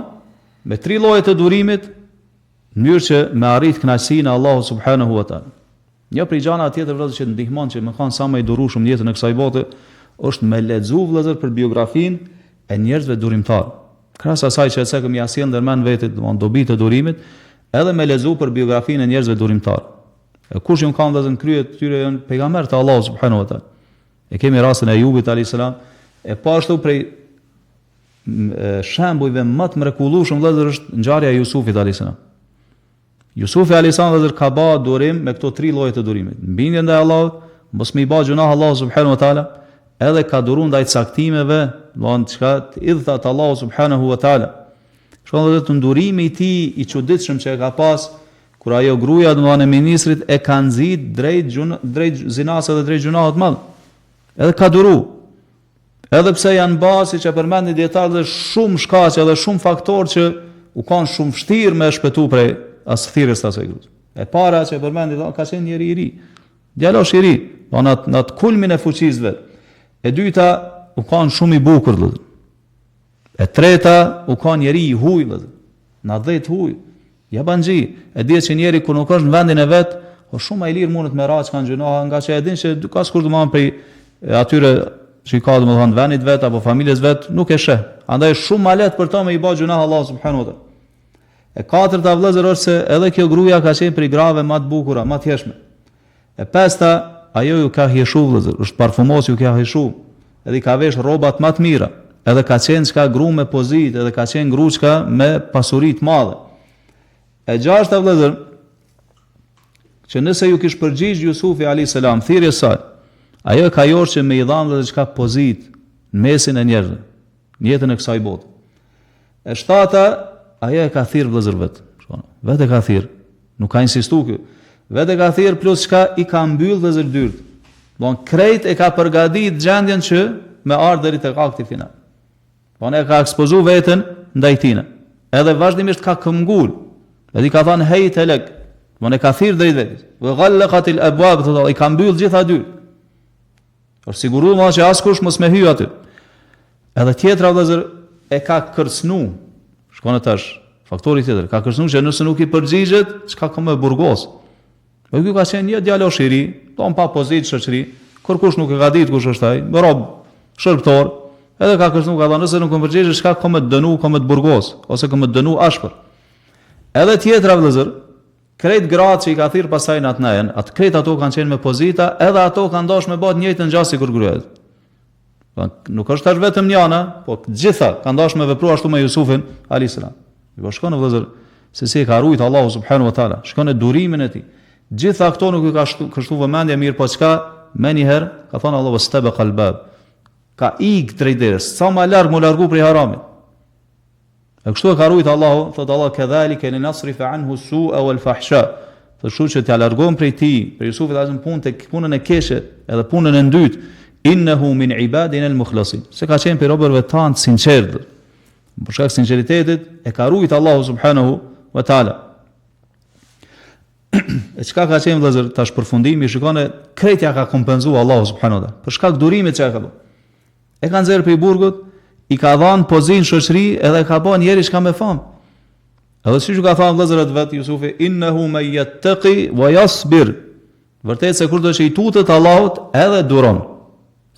me 3 lloje të durimit, në mënyrë që me arrit kënaqësinë e Allahu subhanahu wa taala. Një prej gjana tjetër vëllezër që ndihmon që më kanë sa më i durueshëm në jetën e kësaj bote është me lexu vëllezër për biografinë e njerëzve durimtar. Krahas asaj që e kemi sjell ndërmend vetit, domthonë dobi të durimit, edhe me lexu për biografinë e njerëzve durimtar. E kush i kanë vëllezër kryet tyre janë pejgamberët e Allahut subhanahu wa taala. E kemi rastin e Ayubit alayhis salam, e po ashtu prej shembujve më të mrekullueshëm vëllezër është ngjarja e Jusufit alayhis salam. Jusufi alayhis salam vëllezër ka bë durim me këto 3 lloje të durimit. Mbindje ndaj Allahut, mos më i bë gjuna Allahu subhanahu wa taala, edhe ka duruar ndaj caktimeve, domthonë çka idhta të Allahu subhanahu wa taala. Shkon edhe të ndurimi i tij i çuditshëm që e ka pas kur ajo gruaja domthonë e ministrit e ka nxit drejt zinas edhe drejt gjunahut madh. Edhe ka duru. Edhe pse janë basi që përmendin dietarë dhe shumë shkaqe edhe shumë faktorë që u kanë shumë vështirë me shpëtu prej asthirës të asaj gruas. E para që përmendi ka qenë njeri i ri. Djalosh i ri, po në atë kulmin e fuqisë vet. E dyta u kanë shumë i bukur vëllazër. E treta u kanë njeri i huaj vëllazër. Na 10 huaj. Ja banxhi, e dihet që njeri kur nuk është në vendin e vet, o shumë ai lirë mundet me raç kanë gjënoha, nga që e din se ka skur domon prej atyre që ka domethënë vendit vet apo familjes vet nuk e sheh. Andaj shumë më lehtë për ta me i bë gjuna Allah subhanahu wa taala. E katërta vëllazër është se edhe kjo gruaja ka qenë prej grave më të bukura, më të hershme. E pesta ajo ju ka hieshu vëllazër, është parfumos ju ka hieshu. Edhe i ka vesh rrobat më të mira. Edhe ka qenë çka gru me pozitë, edhe ka qenë gruçka me pasuri të madhe. E gjashta vëllazër, që nëse ju kish përgjigj Jusufi alayhis salam thirrjes saj, ajo ka jorë që me i dhanë dhe çka pozit në mesin e njerëzve, në jetën e kësaj bote. E shtata, ajo e ka thirrë vëllezër vet. Vetë e ka thirrë, nuk ka insistuar kë. Vetë e ka thirrë plus çka i ka mbyll vëllezër dyrt. Don krejt e ka përgatit gjendjen që me ardhë deri tek akti final. Don e ka ekspozuar veten ndaj tij. Edhe vazhdimisht ka këmbgul. Edhe i ka thënë hey telek. Don e ka thirrë drejt vetes. Wa ghallaqat al-abwab, i ka mbyll gjitha dyrt. Por sigurisht më që askush mos me hyj aty. Edhe tjetra vëllazër e ka kërcënu. Shkon tash faktori tjetër, ka kërcënu që nëse nuk i përgjigjet, çka ka më burgos. Po ky ka qenë një djalosh i ri, ton pa pozitë shoqëri, kërkush nuk e ka ditë kush është ai, rob, shërbëtor, edhe ka kërcënu ka thënë nëse nuk më përgjigjesh çka ka më dënu, ka më të burgos, ose ka më dënu ashpër. Edhe tjetra vëllazër, krejt gratë që i ka thirr pasaj në atë najen, atë krejt ato kanë qenë me pozita, edhe ato kanë dashur me bë të njëjtën gjë si kur gruaja. Nuk është tash vetëm njëna, po të gjitha kanë dashur me vepru ashtu me Jusufin alayhis salam. Po shkon vëllazër, se si e ka rujt Allahu subhanahu wa taala, shikon e durimin e tij. Gjitha këto nuk i ka kështu vëmendje mirë, po çka më një herë ka thënë Allahu wastabaqa al-bab. Ka ik drejt derës, sa më larg më largu prej haramit. E kështu e ka rujt Allahu, thot Allah kadhalika linasrifa anhu as-su'a wal-fahsha. Kështu që t'ja largojmë prej tij, për Jusufit atë punën e keqe, edhe punën e dytë, innehu min ibadina al-mukhlasin. Se ka qenë për robërve tanë sinqertë. Për shkak sinqeritetit e ka rujt Allahu subhanahu wa taala. E çka ka qenë vëllazër tash përfundimi, shikone kretja ka kompenzuar Allahu subhanahu wa taala. Për shkak durimit që ka bërë. E ka nxjerrë prej burgut, i ka dhënë pozinë shoqëri edhe ka bën njëri çka me famë. Edhe siç u ka thënë vëllazërat vet Jusufi, innehu may yattaqi wa yasbir. Vërtet se kur do të i tutet Allahut edhe duron.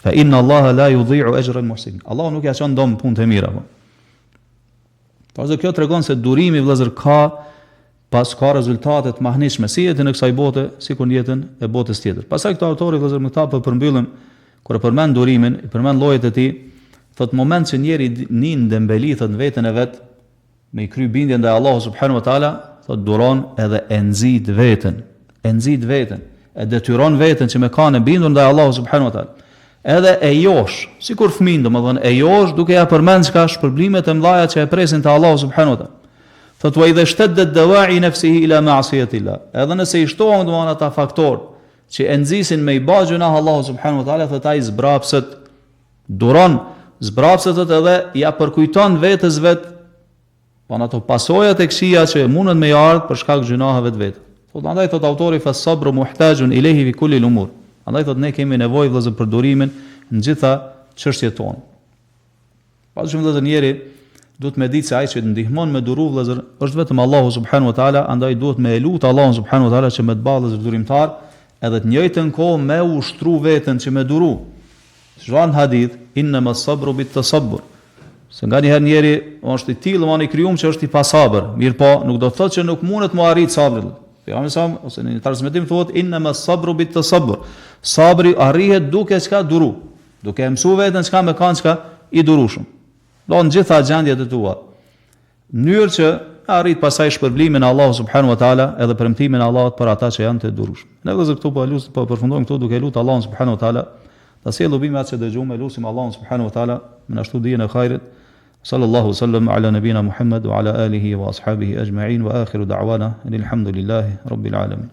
Fa inna Allaha la yudhi'u ajra al-muhsinin. Allahu nuk ja çon dom punë të mira. Pastaj kjo tregon se durimi vëllazër ka rezultate të mahnitshme si jetën e kësaj bote, sikur në jetën e botës tjetër. Pastaj këto autori vëllazër më ta përmbyllim kur e përmend durimin, i përmend llojet e tij, thot moment që njeri nin dembeli thot në veten e vet, me i kry bindjen ndaj Allahu subhanahu wa taala, thot duron edhe e nxit veten, e detyron veten që me kanë bindur ndaj Allahu subhanahu wa taala. Edhe e josh, sikur fëmin, domethënë e josh duke ja përmend çka shpërblimet e mëdha që e presin te Allahu subhanahu wa taala. Thot wa idha ishtaddat dawa'i nafsihi ila ma'siyati Allah. Edhe nëse i shtohen domethënë ata faktor që e nxisin me i bë gjuna Allahu subhanahu wa taala, thot ai zbrapset, duron, zbrapset edhe ja përkujton vetes vet pa ato pasojat e këqija që mundet me ardh për shkak gjunaheve të vet. Thot andaj thot autori fa sabru muhtajun ilayhi fi kulli al-umur. Andaj thot ne kemi nevojë vëllazër për durimin në gjitha çështjet tona. Pasi vëllazër njeri duhet me ditë se ai që ndihmon me duru vëllazër është vetëm Allahu subhanahu wa taala, andaj duhet me lut Allahun subhanahu wa taala që me të ballë durimtar, edhe të njëjtën kohë me ushtru veten që me duru. Zhan hadith inma as-sabru bit-tasabbur. Se nga njëherë njeri është i tillë, më i krijuar që është i pasabër, mirë po nuk do të thotë që nuk mundet të arrit sabrin. Pejgamberi ose në transmetim thuhet inma as-sabru bit-tasabbur. Sabri arrihet duke çka duru, duke mësuar veten çka me kanë çka i durushëm. Do në gjitha gjendjet e tua. Mënyrë që arrit pasaj shpërblimin e Allahu subhanahu wa taala edhe premtimin e Allahut për ata që janë të durushëm. Ne vëllezër këtu po përfundojmë këtu duke lutur Allahun subhanahu wa taala, ta sjellë bim atë që dëgjojmë, lutim Allahun subhanahu wa taala me ashtu dijen e hajrit. Sallallahu sallam ala nabina Muhammad wa ala alihi wa ashabihi ajma'in wa akhiru da'wana alhamdulillahi rabbil alamin.